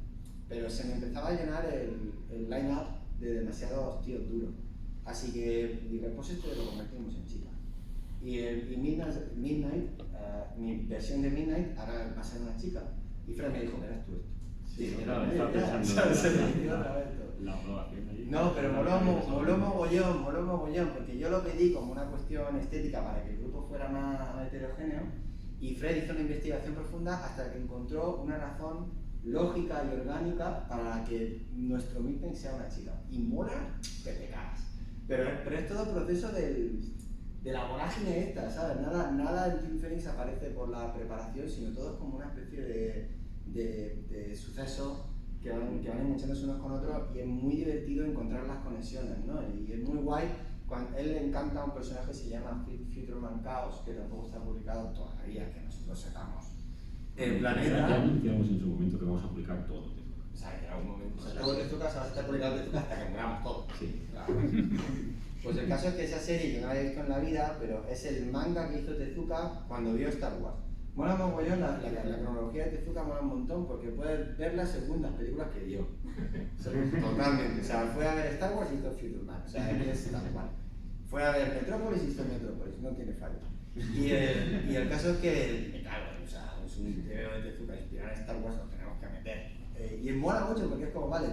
Pero se me empezaba a llenar el line-up de demasiados tíos duros. Así que dije, pues esto lo convertimos en chica. Y Midnight, mi versión de Midnight ahora va a ser una chica. Y Fred me dijo, verás tú esto. Sí, claro, estaba pensando la aprobación ahí. No, pero moló mogollón, porque yo lo pedí como una cuestión estética para que el grupo fuera más heterogéneo, y Fred hizo una investigación profunda hasta que encontró una razón lógica y orgánica para que nuestro meeting sea una chica. Y mola que te cagas. Pero es todo proceso de la vorágine esta, ¿sabes? Nada en Team Phoenix aparece por la preparación, sino todo es como una especie de sucesos que van enganchándose unos con otros, y es muy divertido encontrar las conexiones, ¿no? Y es muy guay. Cuando él le encanta un personaje que se llama Futureman Chaos, que tampoco está publicado todavía, que nosotros sepamos. El planeta... Ya anunciamos en su momento que vamos a publicar todo. O sea, que en algún momento... O sea, todo Tezuka se va a estar publicado Tezuka hasta que muramos todos. Sí. Claro. Pues el caso es que esa serie yo no la he visto en la vida, pero es el manga que hizo Tezuka cuando vio Star Wars. Mola mogollón, la cronología de Tezuka mola un montón porque puedes ver las segundas películas que vio. Totalmente. O sea, fue a ver Star Wars y hizo Futureman. O sea, es tal cual. Fue a ver Metrópolis y hizo Metrópolis, no tiene fallo. Y el caso es que, me cago, o sea, es un video de Tezuka inspirado en Star Wars, lo tenemos que meter. Y mola mucho porque es como, vale,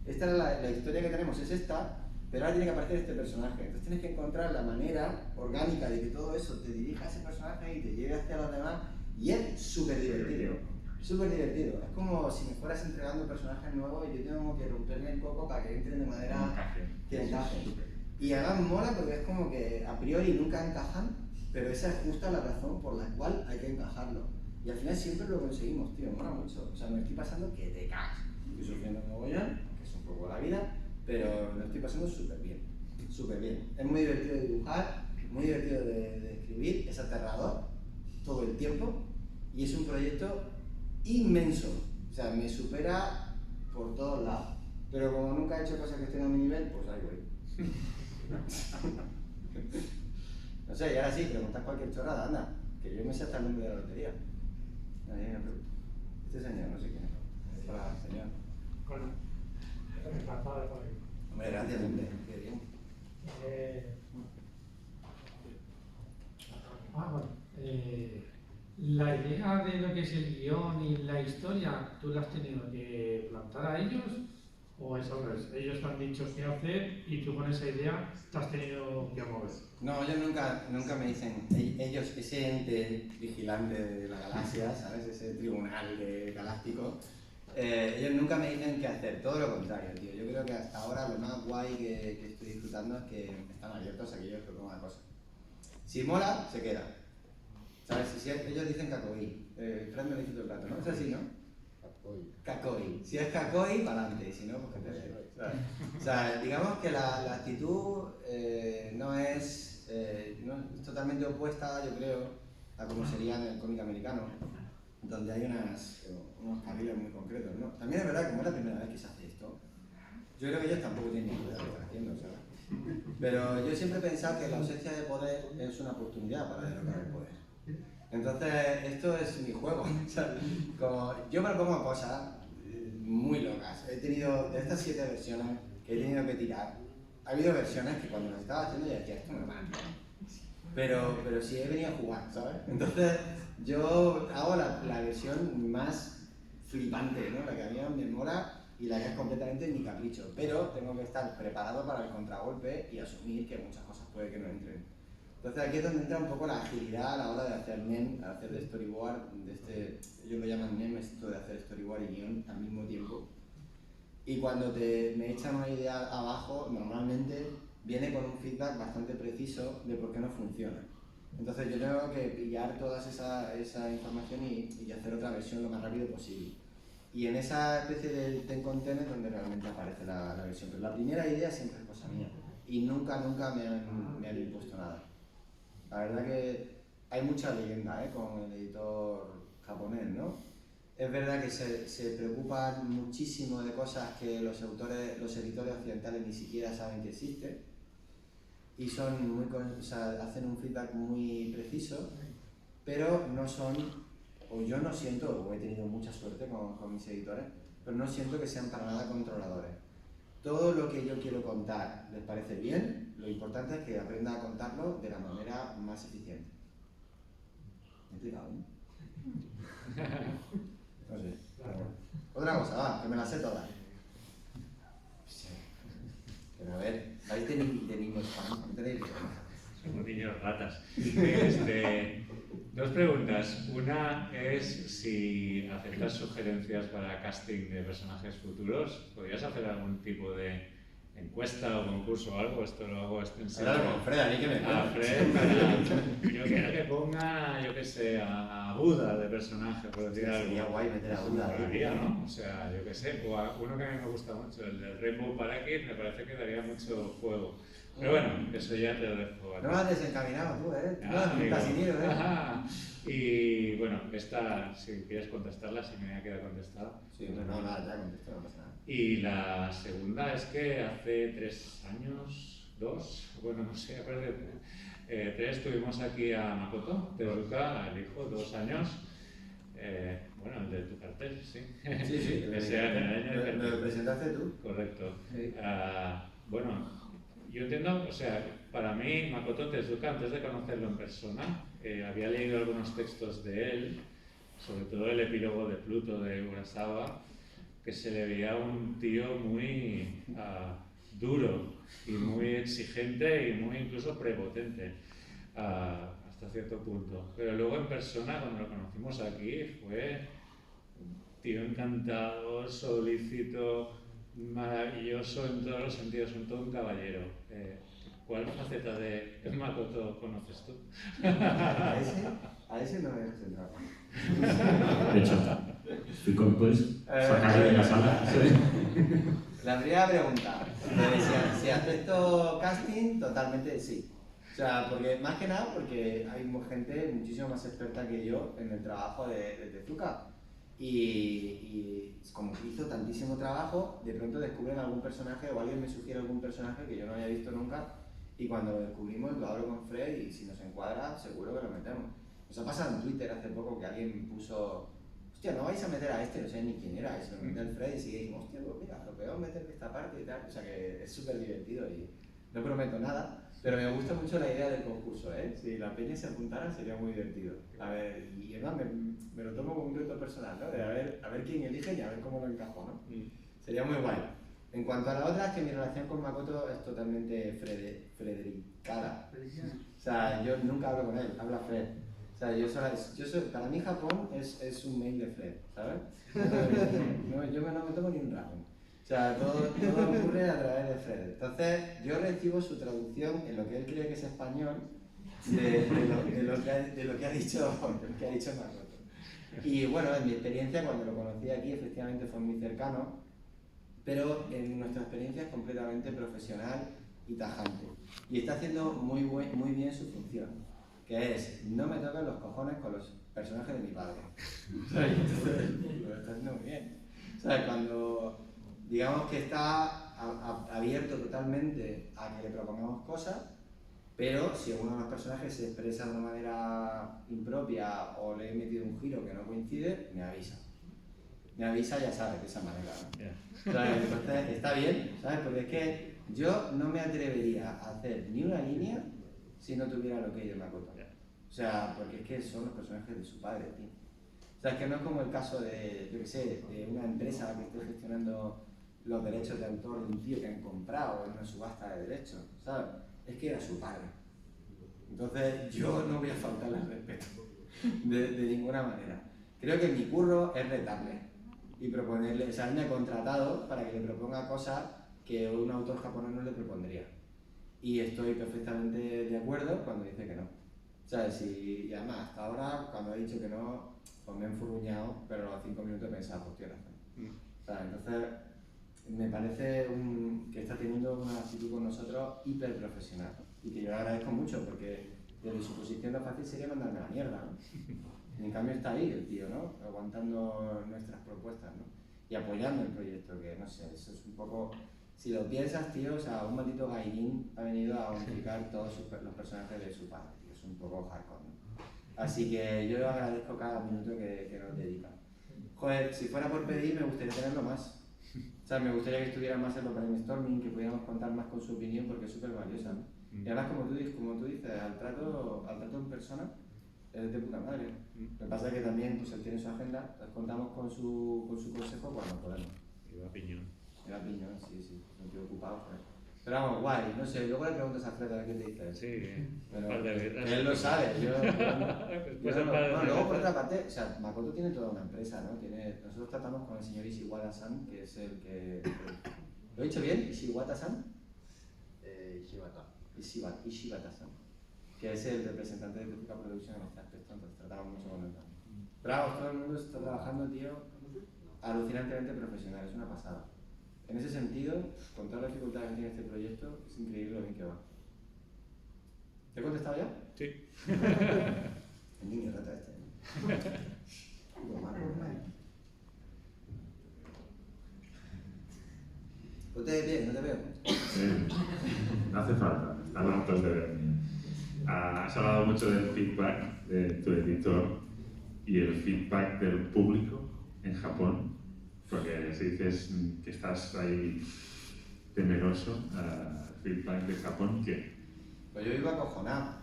esta es la historia que tenemos, es esta, pero ahora tiene que aparecer este personaje. Entonces tienes que encontrar la manera orgánica de que todo eso te dirija a ese personaje y te lleve hacia los demás. Y es súper divertido. Súper divertido. Es como si me fueras entregando personajes nuevos y yo tengo que romperme el coco para que entren de manera que encajen. Y además mola porque es como que a priori nunca encajan, pero esa es justa la razón por la cual hay que encajarlo. Y al final siempre lo conseguimos, tío. Mola mucho. O sea, me estoy pasando que te cagas. Estoy sufriendo un mogollón, que es un poco la vida, pero lo estoy pasando súper bien. Súper bien. Es muy divertido de dibujar, muy divertido de escribir, es aterrador todo el tiempo y es un proyecto inmenso. O sea, me supera por todos lados. Pero como nunca he hecho cosas que estén a mi nivel, pues ahí voy. No sé, y ahora sí, preguntas cualquier chorrada, anda, que yo me sé hasta el número de la lotería. Nadie me pregunta. Este señor, no sé quién es. Hola, señor. Hola. Encantado de estar aquí. Hombre, gracias, hombre. Qué bien. Bueno. La idea de lo que es el guión y la historia, ¿tú la has tenido que plantar a ellos? ¿O es al revés? Ellos te han dicho qué hacer y tú con esa idea te has tenido que mover. No, ellos nunca me dicen, ellos, ese ente vigilante de la galaxia, ¿sabes? Ese tribunal galáctico, ellos nunca me dicen qué hacer, todo lo contrario, tío. Yo creo que hasta ahora lo más guay que estoy disfrutando es que están abiertos a que yo proponga cosas. Si mola, se queda. ¿Sabes? Si ellos dicen Kakoi, Fran me lo dice todo el rato, ¿no? Es así, ¿no? Kakoi. Si es Kakoi, para adelante, si no, pues que te dé. O sea, digamos que la actitud no es totalmente opuesta, yo creo, a como sería en el cómic americano, donde hay unos carriles muy concretos, ¿no? También es verdad que como es la primera vez que se hace esto, yo creo que ellos tampoco tienen ni idea de lo que están haciendo, ¿sabes? Pero yo siempre he pensado que la ausencia de poder es una oportunidad para derrocar el poder. Entonces, esto es mi juego. O sea, como yo propongo cosas muy locas. He tenido, de estas 7 versiones que he tenido que tirar, ha habido versiones que cuando las estaba haciendo ya decía, esto me va a pero sí he venido a jugar, ¿sabes? Entonces yo hago la versión más flipante, ¿no? La que a mí me mola y la que es completamente mi capricho, pero tengo que estar preparado para el contragolpe y asumir que muchas cosas puede que no entren. Entonces aquí es donde entra un poco la agilidad a la hora de hacer NEM, hacer de storyboard, ellos lo llaman NEM, esto de hacer storyboard y guión al mismo tiempo. Y cuando me echan una idea abajo, normalmente viene con un feedback bastante preciso de por qué no funciona. Entonces yo tengo que pillar toda esa información y hacer otra versión lo más rápido posible. Y en esa especie de ten content es donde realmente aparece la versión. Pero la primera idea siempre es cosa mía. Y nunca me han impuesto nada. La verdad que hay mucha leyenda con el editor japonés, ¿no? Es verdad que se preocupan muchísimo de cosas que los editores occidentales ni siquiera saben que existen. Y hacen un feedback muy preciso, pero no son... O yo no siento, o he tenido mucha suerte con mis editores, pero no siento que sean para nada controladores. Todo lo que yo quiero contar les parece bien, lo importante es que aprenda a contarlo de la manera más eficiente. ¿Me he explicado, no? No sé. Otra cosa, va, que me la sé todas. Pero a ver, vais de niños fan, no tenéis problemas. Somos niños ratas. Dos preguntas. Una es si aceptas sugerencias para casting de personajes futuros. ¿Podrías hacer algún tipo de encuesta o concurso o algo? Esto lo hago extensivo. Claro, con Fred, a mí que me A Fred, para, yo quiero que ponga, yo qué sé, a Buda de personaje, por decir algo. Sería guay meter a Buda ahí. Molaría, ¿no? O sea, yo qué sé, o a uno que a mí me gusta mucho, el de Rainbow Parakit, me parece que daría mucho juego. Pero bueno, eso ya te lo dejo. No me has desencaminado tú, ¿eh? Ah, No, un casinero, ¿eh? Ajá. Y bueno, esta, si quieres contestarla, si me queda contestada. Sí, no, nada, ya contesto, no pasa nada. Y la segunda es que hace 3 años, 2, bueno, no sé, aparte de 3, tuvimos aquí a Makoto Tezuka, el hijo, 2 años. Bueno, el de tu cartel, sí. Sí, sí. Ese año, el año de ¿Me lo presentaste tú? Correcto. Sí. Bueno, yo entiendo, o sea, para mí Makoto Tezuka, antes de conocerlo en persona, había leído algunos textos de él, sobre todo el epílogo de Pluto de Urasawa, que se le veía un tío muy duro y muy exigente y muy incluso prepotente hasta cierto punto. Pero luego en persona, cuando lo conocimos aquí, fue un tío encantador, solícito, maravilloso en todos los sentidos, todo un caballero. ¿Cuál faceta de Makoto conoces tú? A ese no me he centrado. De hecho, ¿puedes sacarle de la sala? La primera pregunta, si acepto casting, totalmente sí. O sea, porque, más que nada porque hay gente muchísimo más experta que yo en el trabajo de Tezuka. Y como hizo tantísimo trabajo, de pronto descubren algún personaje o alguien me sugiere algún personaje que yo no había visto nunca y cuando lo descubrimos lo hablo con Fred y si nos encuadra seguro que lo metemos. Nos ha pasado en Twitter hace poco que alguien puso hostia, no vais a meter a este, no sé ni quién era, y se lo mete al Fred y sigue y hostia, pues mira, lo podemos meter de esta parte y tal, o sea que es súper divertido y no prometo nada. Pero me gusta mucho la idea del concurso, ¿eh? Si la peña se apuntara sería muy divertido. A ver, y además me lo tomo como un reto personal, ¿no? De a ver quién elige y a ver cómo lo encajo, ¿no? Sería muy guay. En cuanto a la otra, es que mi relación con Makoto es totalmente fredericada. O sea, yo nunca hablo con él, habla Fred. O sea, para mí Japón es un mail de Fred, ¿sabes? Yo no me tomo ni un rato. O sea, todo ocurre a través de Fred. Entonces, yo recibo su traducción en lo que él cree que es español de lo que ha dicho Makoto. Y bueno, en mi experiencia, cuando lo conocí aquí, efectivamente fue muy cercano, pero en nuestra experiencia es completamente profesional y tajante. Y está haciendo muy bien su función, que es, no me toquen los cojones con los personajes de mi padre. Lo está haciendo muy bien. O sea, cuando... digamos que está abierto totalmente a que le propongamos cosas, pero si uno de los personajes se expresa de una manera impropia o le he metido un giro que no coincide, me avisa. Me avisa, ya sabes, de esa manera, ¿no? Yeah. Entonces está bien, ¿sabes? Porque es que yo no me atrevería a hacer ni una línea si no tuviera lo que hay de Makoto. O sea, porque es que son los personajes de su padre, tío. O sea, es que no es como el caso de, yo qué sé, de una empresa que esté gestionando los derechos de autor de un tío que han comprado en una subasta de derechos, ¿sabes? Es que era su padre. Entonces yo no voy a faltarle al respeto de ninguna manera. Creo que mi curro es retarle y proponerle, o sea, él me ha contratado para que le proponga cosas que un autor japonés no le propondría. Y estoy perfectamente de acuerdo cuando dice que no. ¿Sabes? Y además, hasta ahora, cuando ha dicho que no, pues me he enfurruñado, pero a los 5 minutos he pensado, pues tiene razón. ¿Sabes? Entonces, me parece que está teniendo una actitud con nosotros hiper profesional y que yo le agradezco mucho porque desde su posición lo fácil sería mandarme a la mierda, ¿no? Y en cambio está ahí el tío, ¿no? Aguantando nuestras propuestas, ¿no? Y apoyando el proyecto, que no sé, eso es un poco... Si lo piensas, tío, o sea, un maldito Gairin ha venido a unificar todos los personajes de su padre, tío, es un poco hardcore, ¿no? Así que yo agradezco cada minuto que nos dedican. Joder, si fuera por pedir, me gustaría tenerlo más. O sea, me gustaría que estuviera más en los brainstorming, que pudiéramos contar más con su opinión porque es súper valiosa, ¿no? Y además, como tú dices, al trato en persona es de puta madre. Lo que pasa es que también pues, él tiene su agenda, entonces contamos con su consejo cuando podemos. Y da piñón. Era piñón, sí, no estoy ocupado, pues. Pero vamos, guay, no sé, luego le preguntas a Fred a ver qué te dice. Sí, Pero un par de letras. él lo sabe, yo no. Después Yo un no. par de Bueno, luego por letras. otra parte, o sea, Makoto tiene toda una empresa, ¿no? Nosotros tratamos con el señor Ishiwata-san, que es el que... ¿Lo he dicho bien? ¿Ishiwata-san? Ishibata-san, que es el representante de Tezuka Production en este aspecto, entonces tratamos mucho con él también. Pero vamos, todo el mundo está trabajando, tío, alucinantemente profesional, es una pasada. En ese sentido, con todas las dificultades que tiene este proyecto, es increíble lo bien que va. ¿Te he contestado ya? Sí. El niño rata este. Puto malo, ¿no? Ponte de pie, no te veo. No hace falta, están hartos de verme. Has hablado mucho del feedback de tu editor y el feedback del público en Japón, porque si dices que estás ahí temeroso, feedback de Japón, ¿qué? Pues yo iba acojonado,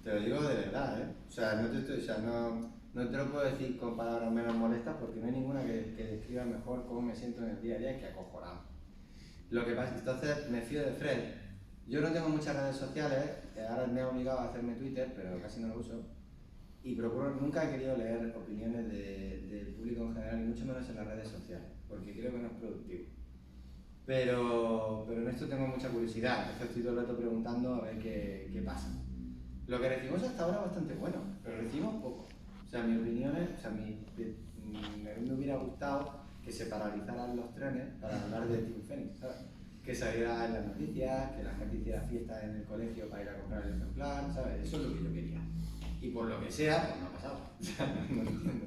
te lo digo de verdad, ¿eh? O sea, no te lo puedo decir con palabras menos molestas porque no hay ninguna que describa mejor cómo me siento en el día a día que acojonado. Lo que pasa, entonces me fío de Fred. Yo no tengo muchas redes sociales, ahora me he obligado a hacerme Twitter, pero casi no lo uso. Y nunca he querido leer opiniones del público en general, y mucho menos en las redes sociales, porque creo que no es productivo. Pero en esto tengo mucha curiosidad, entonces estoy todo el rato preguntando a ver qué pasa. Lo que recibimos hasta ahora es bastante bueno, pero recibimos poco. O sea, mi opinión es, me hubiera gustado que se paralizaran los trenes para hablar de Team Phoenix, ¿sabes? Que saliera en las noticias, que la gente hiciera fiesta en el colegio para ir a comprar el ejemplar, ¿sabes? Eso es lo que yo quería. Y por lo que sea, pues no ha pasado. O sea, no lo entiendo.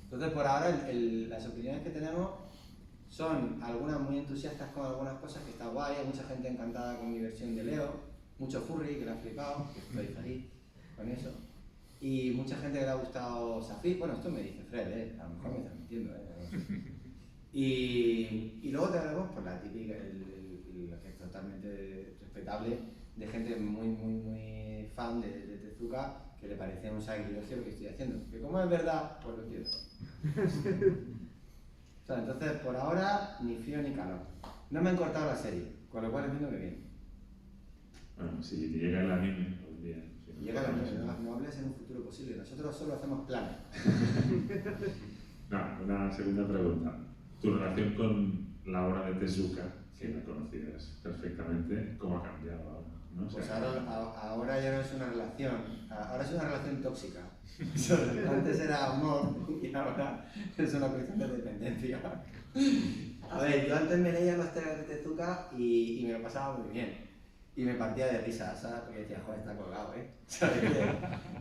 Entonces, por ahora, las opiniones que tenemos son algunas muy entusiastas con algunas cosas, que está guay, hay mucha gente encantada con mi versión de Leo, mucho furry que le ha flipado, que estoy feliz con eso. Y mucha gente que le ha gustado Safir, bueno, esto me dice Fred, a lo mejor me está mintiendo, Y luego tenemos pues, la típica, lo que es totalmente respetable, de gente muy fan de Tezuka, que le parece un sacrilegio lo que estoy haciendo. Que como es verdad, pues lo entiendo. O sea, entonces, por ahora, ni frío ni calor. No me han cortado la serie, con lo cual entiendo que bien. Bueno, si llega el anime algún día. Si Llega la noche, no hables en un futuro posible, nosotros solo hacemos planes. No, una segunda pregunta. Tu relación con la obra de Tezuka, que la conocías perfectamente, ¿cómo ha cambiado ahora? ¿No? Pues ahora ya no es una relación, ahora es una relación tóxica. Antes era amor y ahora es una cuestión de dependencia. A ver, yo antes me leía los temas de Tezuka y me lo pasaba muy bien. Y me partía de risa, ¿sabes? Porque decía, joder, está colgado, ¿eh? ¿Sabes?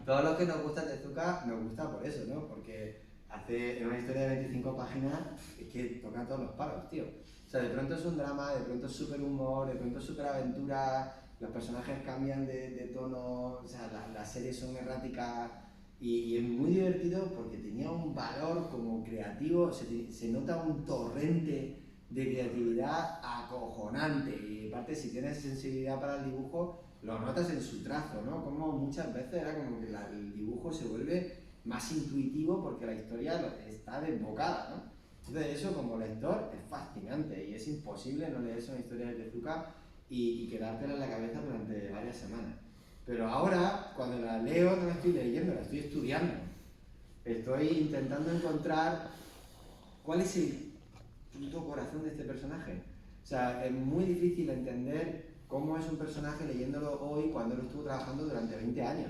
Todos los que nos gusta Tezuka nos gusta por eso, ¿no? Porque en una historia de 25 páginas es que toca todos los palos, tío. O sea, de pronto es un drama, de pronto es súper humor, de pronto es súper aventura, los personajes cambian de tono, o sea, las series son erráticas y es muy divertido porque tenía un valor como creativo, se nota un torrente de creatividad acojonante y aparte si tienes sensibilidad para el dibujo lo notas en su trazo, ¿no? Como muchas veces era como que el dibujo se vuelve más intuitivo porque la historia está desbocada, ¿no? Entonces eso como lector es fascinante y es imposible no leerse una historia de Tezuka y quedártela en la cabeza durante varias semanas. Pero ahora, cuando la leo, no la estoy leyendo, la estoy estudiando. Estoy intentando encontrar cuál es el puto corazón de este personaje. O sea, es muy difícil entender cómo es un personaje leyéndolo hoy cuando lo estuvo trabajando durante 20 años.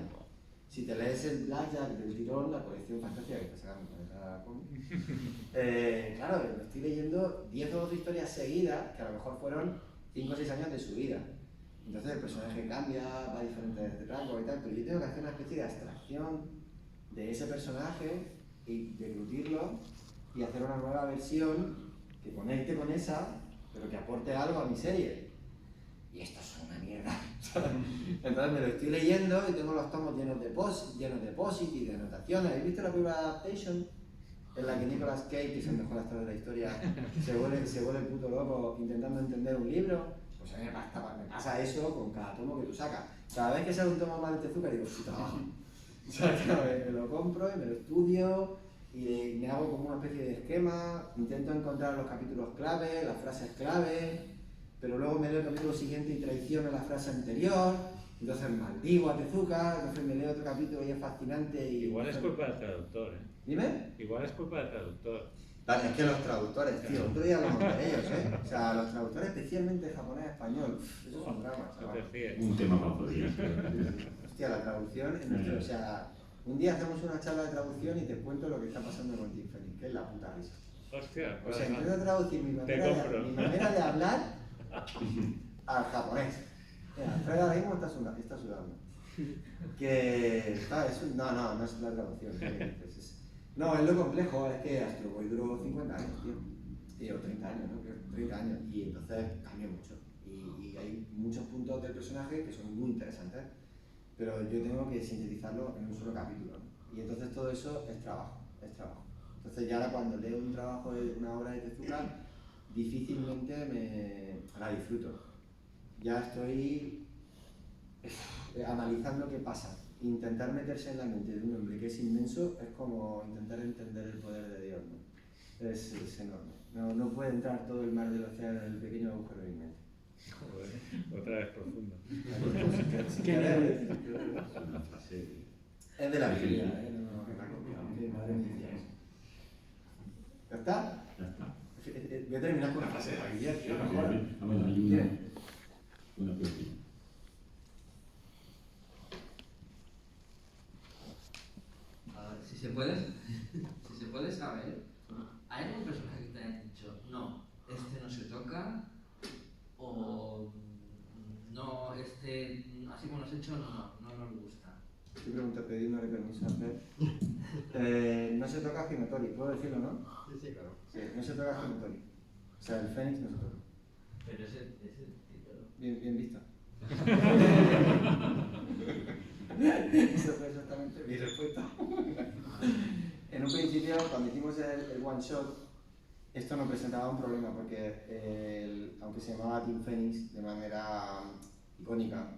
Si te lees el Blackjack del tirón, la colección fantástica que está sacando con esa cómic, claro, me estoy leyendo 10 o 12 historias seguidas que a lo mejor fueron 5 o 6 años de su vida. Entonces el personaje cambia, va a diferentes rangos y tal, pero yo tengo que hacer una especie de abstracción de ese personaje y deglutirlo y hacer una nueva versión que conecte con esa, pero que aporte algo a mi serie. Y esto es una mierda. Entonces me lo estoy leyendo y tengo los tomos llenos de post y de anotaciones. ¿Habéis visto la película Adaptation? En la que Nicolas Cage, que es el mejor actor de la historia, se vuelve puto loco intentando entender un libro. Pues a mí me pasa eso con cada tomo que tú sacas. Cada vez que sale un tomo más de Tezuka digo, puta, o sea, me lo compro y me lo estudio y me hago como una especie de esquema, intento encontrar los capítulos clave, las frases clave, pero luego me leo el capítulo siguiente y traiciono la frase anterior, entonces maldigo a Tezuka, entonces me leo otro capítulo y es fascinante. Igual es culpa del traductor, ¿eh? ¿Dime? Igual es culpa del traductor. Vale, es que los traductores, tío, otro día hablamos de ellos, ¿eh? O sea, los traductores, especialmente japonés-español, eso es un drama, chaval. Un tema para otro día. Hostia, la traducción, o sea, un día hacemos una charla de traducción y te cuento lo que está pasando con Tim Fenix, que es la puta risa. Hostia, O sea, bueno, intento traducir mi manera de hablar al japonés. Mira, Alfredo ahora mismo está sudando. Que, ¿sabes? No es la traducción. No, es lo complejo, es que Astro Boy duró 50 años, tío. O 30 años, ¿no? 30 años. Y entonces cambió mucho. Y hay muchos puntos del personaje que son muy interesantes, pero yo tengo que sintetizarlo en un solo capítulo, ¿no? Y entonces todo eso es trabajo. Entonces ya ahora cuando leo un trabajo de una obra de Tezuka, difícilmente la disfruto. Ya estoy analizando qué pasa. Intentar meterse en la mente de un hombre que es inmenso es como intentar entender el poder de Dios, ¿no? Es enorme. No puede entrar todo el mar del océano en el pequeño agujero de mi mente. joder, otra vez profundo. Una frase. Es de la Biblia, ¿eh? No, que madre mía. ¿Ya está? Ya está. Voy a terminar con una frase de la Biblia, tío, mejor. Bueno, hay una pregunta. Si se puede saber, ¿hay algún personaje que te haya dicho, no, este no se toca? O no, este, así como lo has hecho, no nos gusta. Estoy pidiéndole permiso a Fer. No se toca Hinotori, ¿puedo decirlo, no? Sí, claro. Sí, no se toca Hinotori. O sea, el Fénix no se toca. Pero ese título. Bien visto. Eso fue exactamente mi respuesta. En un principio, cuando hicimos el one shot, esto nos presentaba un problema porque aunque se llamaba Team Phoenix de manera icónica,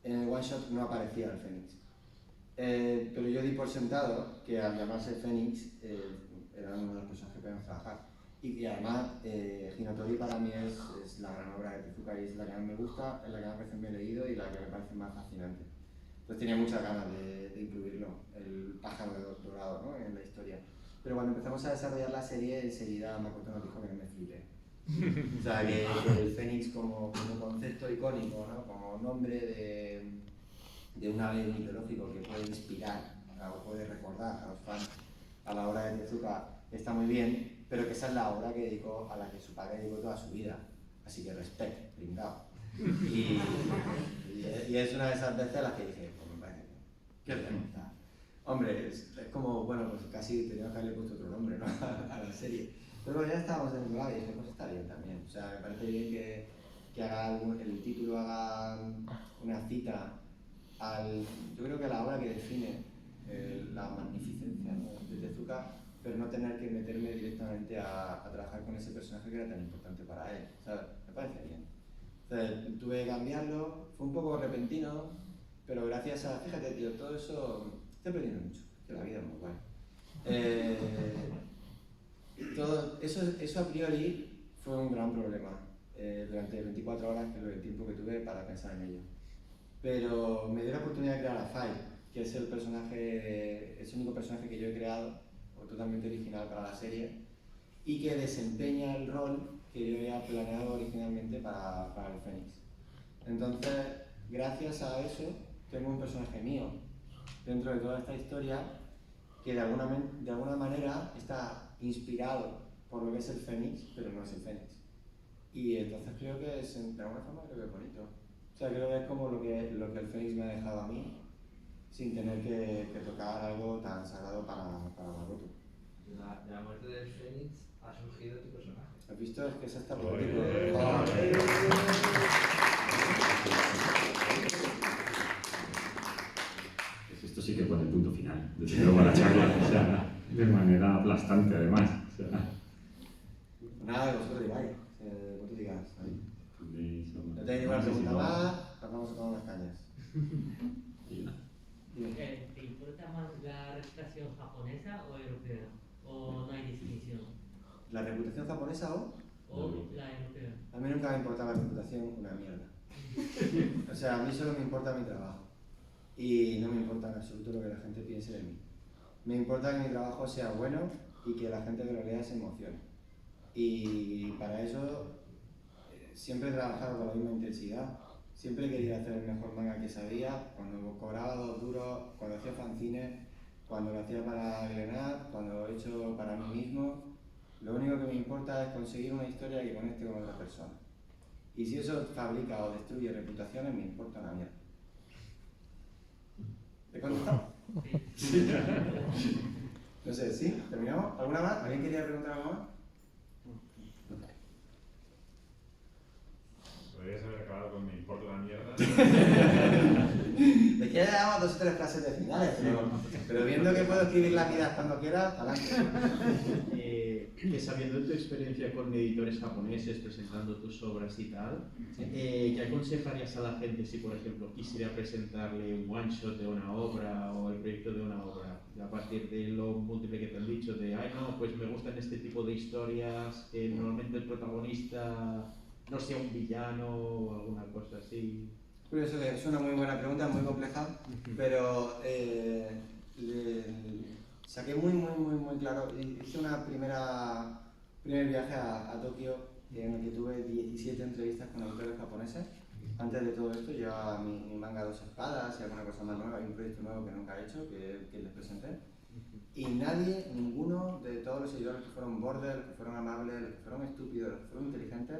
en el one shot no aparecía el Fénix. Pero yo di por sentado que al llamarse Fénix era uno de los personajes que podíamos trabajar. Y además, Hinotori para mí es la gran obra de Tezuka y es la que más me gusta, es la que más veces me he leído y la que me parece más fascinante. Entonces tenía muchas ganas de incluirlo, el pájaro dorado, ¿no? En la historia. Pero cuando empezamos a desarrollar la serie, enseguida Makoto nos dijo que no me flipé. O sea, que el Fénix como concepto icónico, ¿no? Como nombre de un ave mitológico que puede inspirar o puede recordar a los fans a la obra de Tezuka está muy bien, pero que esa es la obra a la que su padre dedicó toda su vida. Así que respeto, brindado. Y es una de esas veces a las que dije, pues me parece que es verdad. Hombre, es como, bueno, pues casi tenía que haberle puesto otro nombre, ¿no? a la serie. Pero bueno, ya estábamos en el lado y dije, pues está bien también. O sea, me parece bien que haga el título haga una cita yo creo que a la obra que define la magnificencia, ¿no? de Tezuka, pero no tener que meterme directamente a trabajar con ese personaje que era tan importante para él. O sea, me parece bien. Entonces, tuve que cambiarlo, fue un poco repentino, pero gracias a, fíjate tío, todo eso, estoy aprendiendo mucho, que la vida es muy guay. Todo eso a priori fue un gran problema durante 24 horas, que es el tiempo que tuve para pensar en ello. Pero me dio la oportunidad de crear a Fai, que es el único personaje que yo he creado, totalmente original para la serie, y que desempeña el rol que yo había planeado originalmente para el Fénix. Entonces, gracias a eso, tengo un personaje mío dentro de toda esta historia que de alguna manera está inspirado por lo que es el Fénix, pero no es el Fénix. Y entonces creo que de alguna forma creo que es bonito. O sea, creo que es como lo que el Fénix me ha dejado a mí, sin tener que tocar algo tan sagrado para Makoto. De la muerte del Fénix ha surgido tu personaje. ¿Has visto? Es que es hasta por Oye. tipo. Esto sí que pone el punto final, desde luego a la charla, o sea, de manera aplastante además. O sea, Nada, que vosotros digáis. Como tú digas. Ahí. tenéis No alguna- tenéis ninguna no sé si pregunta no- más, nos vamos a tomar unas cañas. Hay una. Dime. ¿Te importa más la reputación japonesa o europea? ¿O no hay distinción? ¿La reputación japonesa o? ¿O la europea? A mí nunca me importaba la reputación una mierda. O sea, a mí solo me importa mi trabajo. Y no me importa en absoluto lo que la gente piense de mí. Me importa que mi trabajo sea bueno y que la gente que lo lea se emocione. Y para eso siempre he trabajado con la misma intensidad. Siempre he querido hacer el mejor manga que sabía, cuando cobraba 2 duros, cuando hacía fanzines, cuando lo hacía para Glenat, cuando lo he hecho para mí mismo. Lo único que me importa es conseguir una historia que conecte con otra persona. Y si eso fabrica o destruye reputaciones, me importa una mierda. ¿Te he contestado? Sí. No sé, ¿sí? ¿Terminamos? ¿Alguna más? ¿Alguien quería preguntar algo más? Podrías haber acabado con me importa la mierda. Es que ya llevamos 2 o 3 clases de finales, pero viendo que puedo escribir lápidas cuando quiera, adelante. Que sabiendo de tu experiencia con editores japoneses presentando tus obras y tal, ¿qué aconsejarías a la gente si, por ejemplo, quisiera presentarle un one shot de una obra o el proyecto de una obra? A partir de lo múltiple que te han dicho, de, ay no, pues me gustan este tipo de historias, que normalmente el protagonista no sea un villano o alguna cosa así. Curioso, que es una muy buena pregunta, muy compleja, pero saqué muy claro. Hice primer viaje a Tokio en el que tuve 17 entrevistas con autores japoneses. Antes de todo esto llevaba mi manga 2 espadas y alguna cosa más nueva, hay un proyecto nuevo que nunca he hecho, que les presenté. Y ninguno de todos los seguidores que fueron border, los que fueron amables, los que fueron estúpidos, los que fueron inteligentes,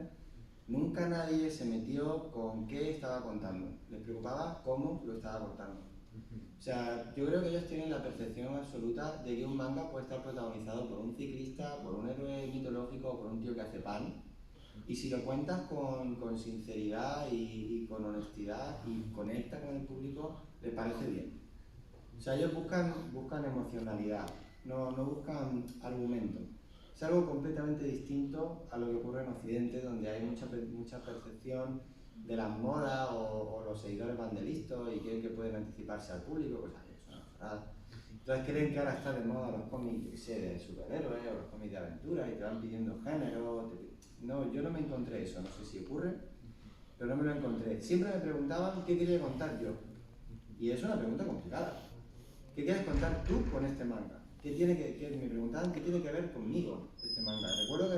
nunca nadie se metió con qué estaba contando. Les preocupaba cómo lo estaba contando. O sea, yo creo que ellos tienen la percepción absoluta de que un manga puede estar protagonizado por un ciclista, por un héroe mitológico o por un tío que hace pan. Y si lo cuentas con sinceridad y con honestidad y conecta con el público, les parece bien. O sea, ellos buscan emocionalidad, no buscan argumento. Es algo completamente distinto a lo que ocurre en Occidente, donde hay mucha percepción de las modas o los seguidores van de listos y creen que pueden anticiparse al público, pues ahí es una chorrada. Entonces creen que ahora está de moda los cómics, yo qué sé, de superhéroes o los cómics de aventura y te van pidiendo género. No, yo no me encontré eso, no sé si ocurre, pero no me lo encontré. Siempre me preguntaban qué quería contar yo. Y es una pregunta complicada. ¿Qué quieres contar tú con este manga? Me preguntaban qué tiene que ver conmigo este manga. Recuerdo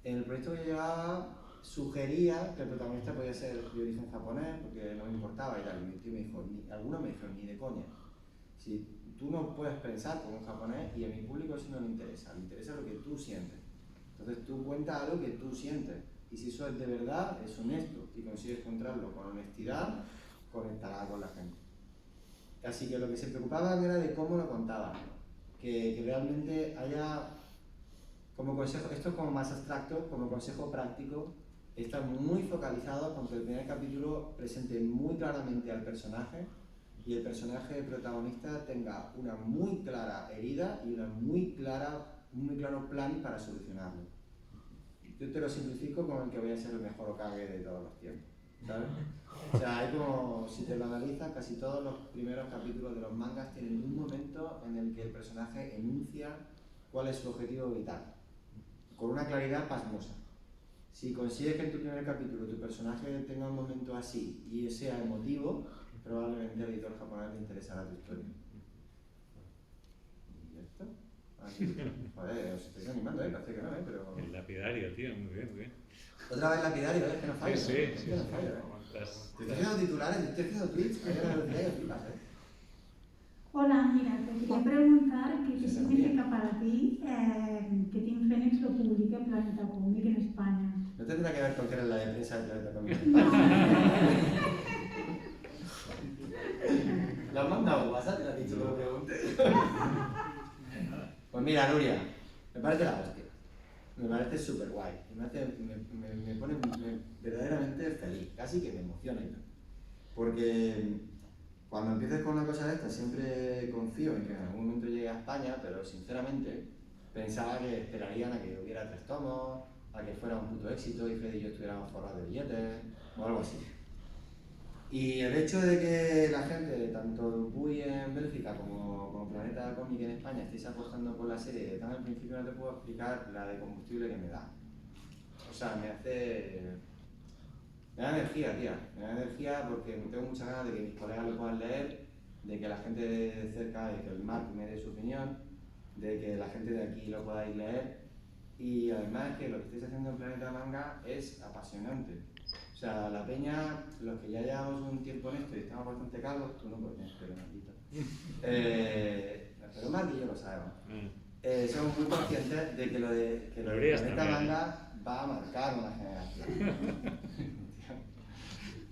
que en el proyecto que yo llevaba, sugería que el protagonista podía ser de origen japonés, porque no me importaba y tal. Y mi tío me dijo, algunos me dijeron, ni de coña. Si tú no puedes pensar como un japonés y a mi público eso no le interesa lo que tú sientes. Entonces tú cuentas algo que tú sientes. Y si eso es de verdad, es honesto y consigues encontrarlo con honestidad, conectará con la gente. Así que lo que se preocupaban era de cómo lo contaban, que realmente haya, como consejo, esto es como más abstracto, como consejo práctico, está muy focalizado con que el primer capítulo presente muy claramente al personaje y el personaje protagonista tenga una muy clara herida y un muy claro plan para solucionarlo. yo te lo simplifico con el que voy a ser el mejor Hokage de todos los tiempos, ¿sabes? O sea, hay como, si te lo analizas, casi todos los primeros capítulos de los mangas tienen un momento en el que el personaje enuncia cuál es su objetivo vital, con una claridad pasmosa. Si consigues que en tu primer capítulo tu personaje tenga un momento así y sea emotivo, probablemente al editor japonés le interesará tu historia. ¿Y esto? Joder, os estoy animando, parece que no, pero... El lapidario, tío, muy bien, muy bien. Otra vez lapidario, que no falla. Sí, Es sí, que no sí. falla, Las- Te estoy haciendo titulares, te estoy haciendo tweets, que hay una velocidad que flipas, Hola, mira, te quería preguntar qué significa para ti que Team Phoenix lo publique en Planeta Cómic en España. No tendrá que ver con que eres la de prensa del planeta conmigo. ¿Lo has mandado WhatsApp? Te lo has dicho que lo pregunte. Pues mira, Nuria, me parece la hostia. Me parece súper guay. Me pone verdaderamente feliz, casi que me emociona. Porque cuando empieces con una cosa de esta, siempre confío en que en algún momento llegue a España, pero sinceramente pensaba que esperarían a que hubiera 3 tomos, a que fuera un puto éxito y Fred y yo estuviéramos forrados de billetes o algo así. Y el hecho de que la gente, tanto Dupuy en Bélgica como Planeta Cómic en España, estéis apostando por la serie, tan al principio no te puedo explicar la de combustible que me da. O sea, me da energía, tía. Me da energía porque tengo muchas ganas de que mis colegas lo puedan leer, de que la gente de cerca, de que el Marc me dé su opinión, de que la gente de aquí lo podáis leer. Y además que lo que estáis haciendo en Planeta Manga es apasionante. O sea, la peña, los que ya llevamos un tiempo en esto y estamos bastante calvos, tú no puedes, pero maldito. Pero Marc y yo lo sabemos. Somos muy conscientes de que lo de Planeta Manga va a marcar una generación.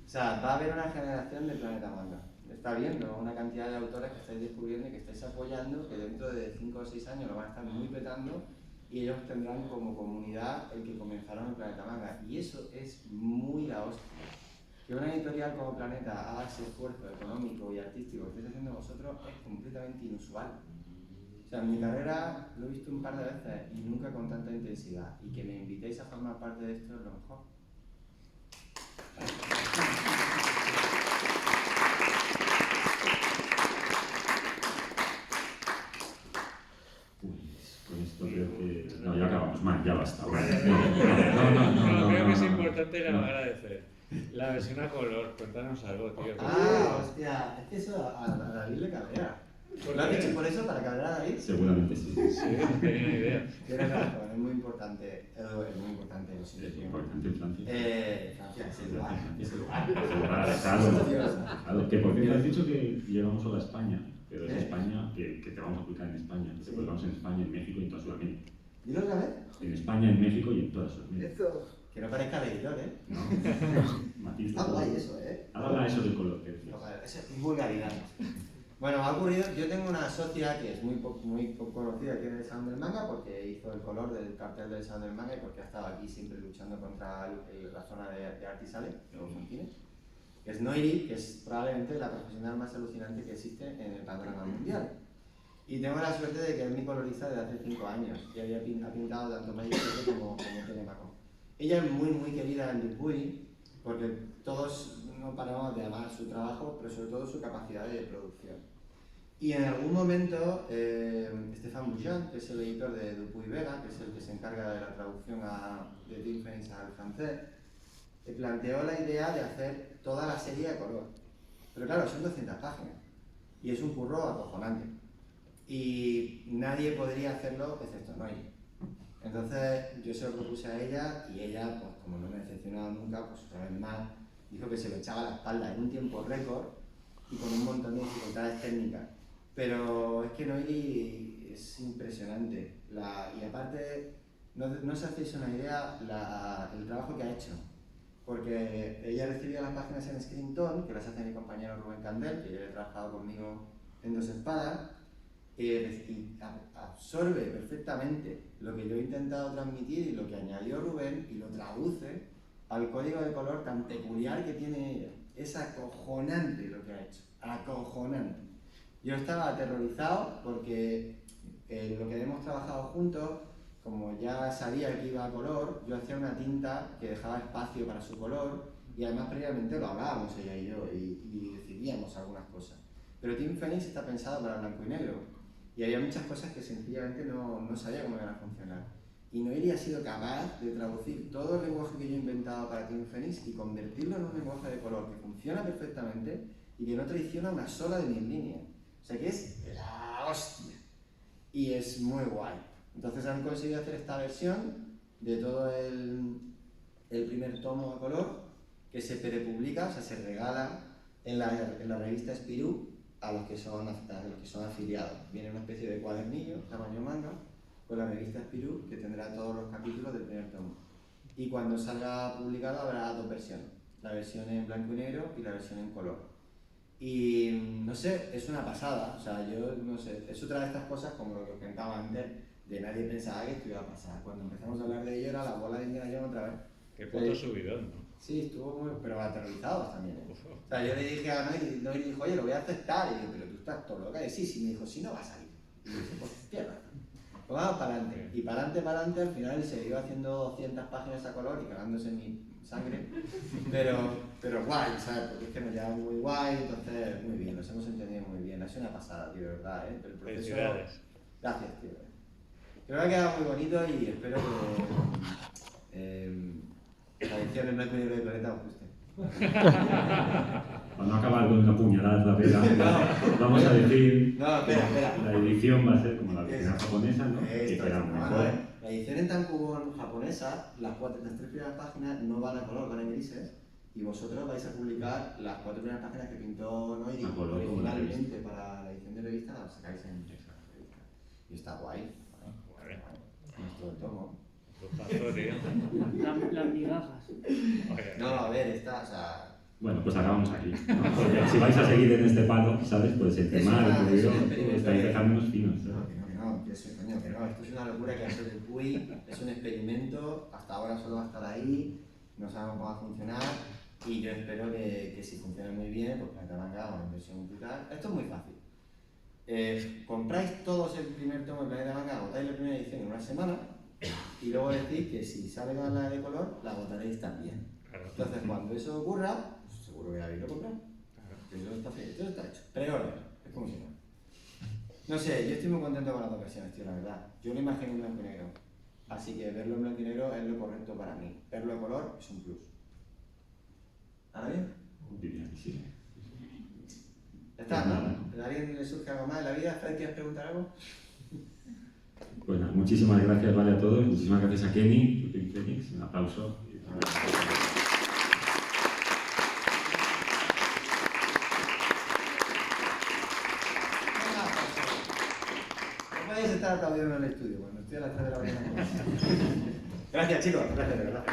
O sea, va a haber una generación de Planeta Manga. Está viendo una cantidad de autores que estáis descubriendo y que estáis apoyando, que dentro de 5 o 6 años lo van a estar muy petando y ellos tendrán como comunidad el que comenzaron en Planeta Manga. Y eso es muy la hostia. Que una editorial como Planeta haga ese esfuerzo económico y artístico que estáis haciendo vosotros es completamente inusual. O sea, en mi carrera lo he visto un par de veces y nunca con tanta intensidad. Y que me invitéis a formar parte de esto es lo mejor. Pues con esto creo que... No, ya acabamos, man, ya basta. Creo que es importante y le voy a agradecer. La versión a color, cuéntanos algo, tío. Hostia, es que eso a David le cabrea. ¿Lo has dicho por eso, para cabrear a David? Seguramente sí. Sí, no tenía ni idea. Tienes razón, es muy importante. Es muy importante, lo siento. Es importante en Francia. Francia, es el lugar. Es el lugar. Claro, que por cierto has dicho que llegamos solo a España, pero es España, que te vamos a aplicar en España, que te publicamos en España, en México y en toda Sudamérica. Dilo otra vez. En España, en México y en toda Sudamérica. Eso. Que no parezca el editor, ¿eh? No. Matiz. Está guay eso, ¿eh? Habla eso del color que decías. Eso es vulgaridad. Bueno, ha ocurrido, yo tengo una socia que es muy poco conocida aquí en el Salón del Manga porque hizo el color del cartel del Salón del Manga y porque ha estado aquí siempre luchando contra la zona de Artisale, de los Montines. Es Noiri, que es probablemente la profesional más alucinante que existe en el panorama mundial. Y tengo la suerte de que es mi colorista desde hace 5 años y ha pintado tanto Magic como Telemaco. Ella es muy querida en Dupuy porque todos no paramos de amar su trabajo, pero sobre todo su capacidad de producción. Y en algún momento, Stéphane Bouchon, que es el editor de Dupuy Vega, que es el que se encarga de la traducción de Team Phoenix al francés, planteó la idea de hacer toda la serie a color. Pero claro, son 200 páginas y es un curro acojonante. Y nadie podría hacerlo excepto Noiri. Entonces yo se lo propuse a ella y ella, pues como no me ha decepcionado nunca, pues una vez más dijo que se lo echaba a la espalda en un tiempo récord y con un montón de dificultades técnicas. Pero es que Noiri es impresionante. Y aparte, no os hacéis una idea el trabajo que ha hecho. Porque ella recibía las páginas en Screenton, que las hace mi compañero Rubén Candel, que ya he trabajado conmigo en Dos Espadas, y absorbe perfectamente lo que yo he intentado transmitir y lo que añadió Rubén y lo traduce al código de color tan peculiar que tiene ella. Es acojonante lo que ha hecho, acojonante. Yo estaba aterrorizado porque lo que hemos trabajado juntos como ya sabía que iba a color, yo hacía una tinta que dejaba espacio para su color y además previamente lo hablábamos ella y yo y decidíamos algunas cosas. Pero Team Phoenix está pensado para blanco y negro y había muchas cosas que sencillamente no sabía cómo iban a funcionar. Y no habría sido capaz de traducir todo el lenguaje que yo he inventado para Team Phoenix y convertirlo en un lenguaje de color que funciona perfectamente y que no traiciona una sola de mis líneas. O sea que es la hostia. Y es muy guay. Entonces han conseguido hacer esta versión de todo el primer tomo a color que se prepublica, o sea, se regala en la revista Spirou a los que son afiliados. Viene una especie de cuadernillo, tamaño manga, con la revista Spirou que tendrá todos los capítulos del primer tomo. Y cuando salga publicado habrá dos versiones, la versión en blanco y negro y la versión en color. Y no sé, es una pasada, o sea, yo no sé, es otra de estas cosas como lo que os comentaba antes, de nadie pensaba que esto iba a pasar. Cuando empezamos a hablar de ello era la bola de Indiana Jones otra vez. Qué puto subidón, ¿no? Sí, estuvo muy, pero aterrorizados también, ¿eh? O sea, yo le dije a Noy y dijo, oye, lo voy a aceptar, y yo, pero tú estás todo loca, y sí, me dijo, si no va a salir. Y yo dije, pues tierra. Pues vamos para adelante, y para adelante, al final se iba haciendo 200 páginas a color y cagándose en mi sangre, pero guay, ¿sabes? Porque es que nos llevamos muy guay, entonces muy bien, nos hemos entendido muy bien, ha sido una pasada, tío, de verdad, ¿eh? El proceso... Felicidades. Gracias, tío. Creo que ha quedado muy bonito y espero que la edición en blanco y negro de Planeta os guste. Para no acabar con una puñalada rápida, vamos a decir... No, espera. La edición va a ser como la versión japonesa, ¿no? Que queda mejor. La edición en tankubon japonesa, las 3 primeras páginas no van a color, van en grises, y vosotros vais a publicar las 4 primeras páginas que pintó Noiri originalmente para la edición de revista, las sacáis en revista. Y está guay. Nuestro tomo. Las migajas. No, a ver, está, o sea... Bueno, pues acabamos aquí, ¿no? Porque si vais a seguir en este palo, ¿sabes? Pues el tema del ruido, estáis dejándonos finos, ¿no? Que no, esto es una locura que hace el PUI, es un experimento, hasta ahora solo va a estar ahí, no sabemos cómo va a funcionar y yo espero que si funciona muy bien, pues Planeta Manga o en versión brutal. Esto es muy fácil. Compráis todos el primer tomo de Planeta Manga, agotáis la primera edición en una semana y luego decís que si sale con la de color, la agotaréis también. Entonces, cuando eso ocurra, pues seguro que la habéis lo comprado. Eso está hecho. Pre-order, es como si no. No sé, yo estoy muy contento con las dos versiones, tío, la verdad. Yo lo imagino en blanco y negro. Así que verlo en blanco y negro es lo correcto para mí. Verlo a color es un plus. ¿Ahora bien? Diría que sí. Ya está, ¿no? ¿A alguien le surge algo más en la vida? ¿Fred, quieres preguntar algo? Pues nada, muchísimas gracias, vale, a todos. Muchísimas gracias a Kenny, Team Phoenix. Un aplauso. No podéis estar aplaudiendo en el estudio cuando estoy a las 3 de la mañana. Gracias, chicos. Gracias, de verdad.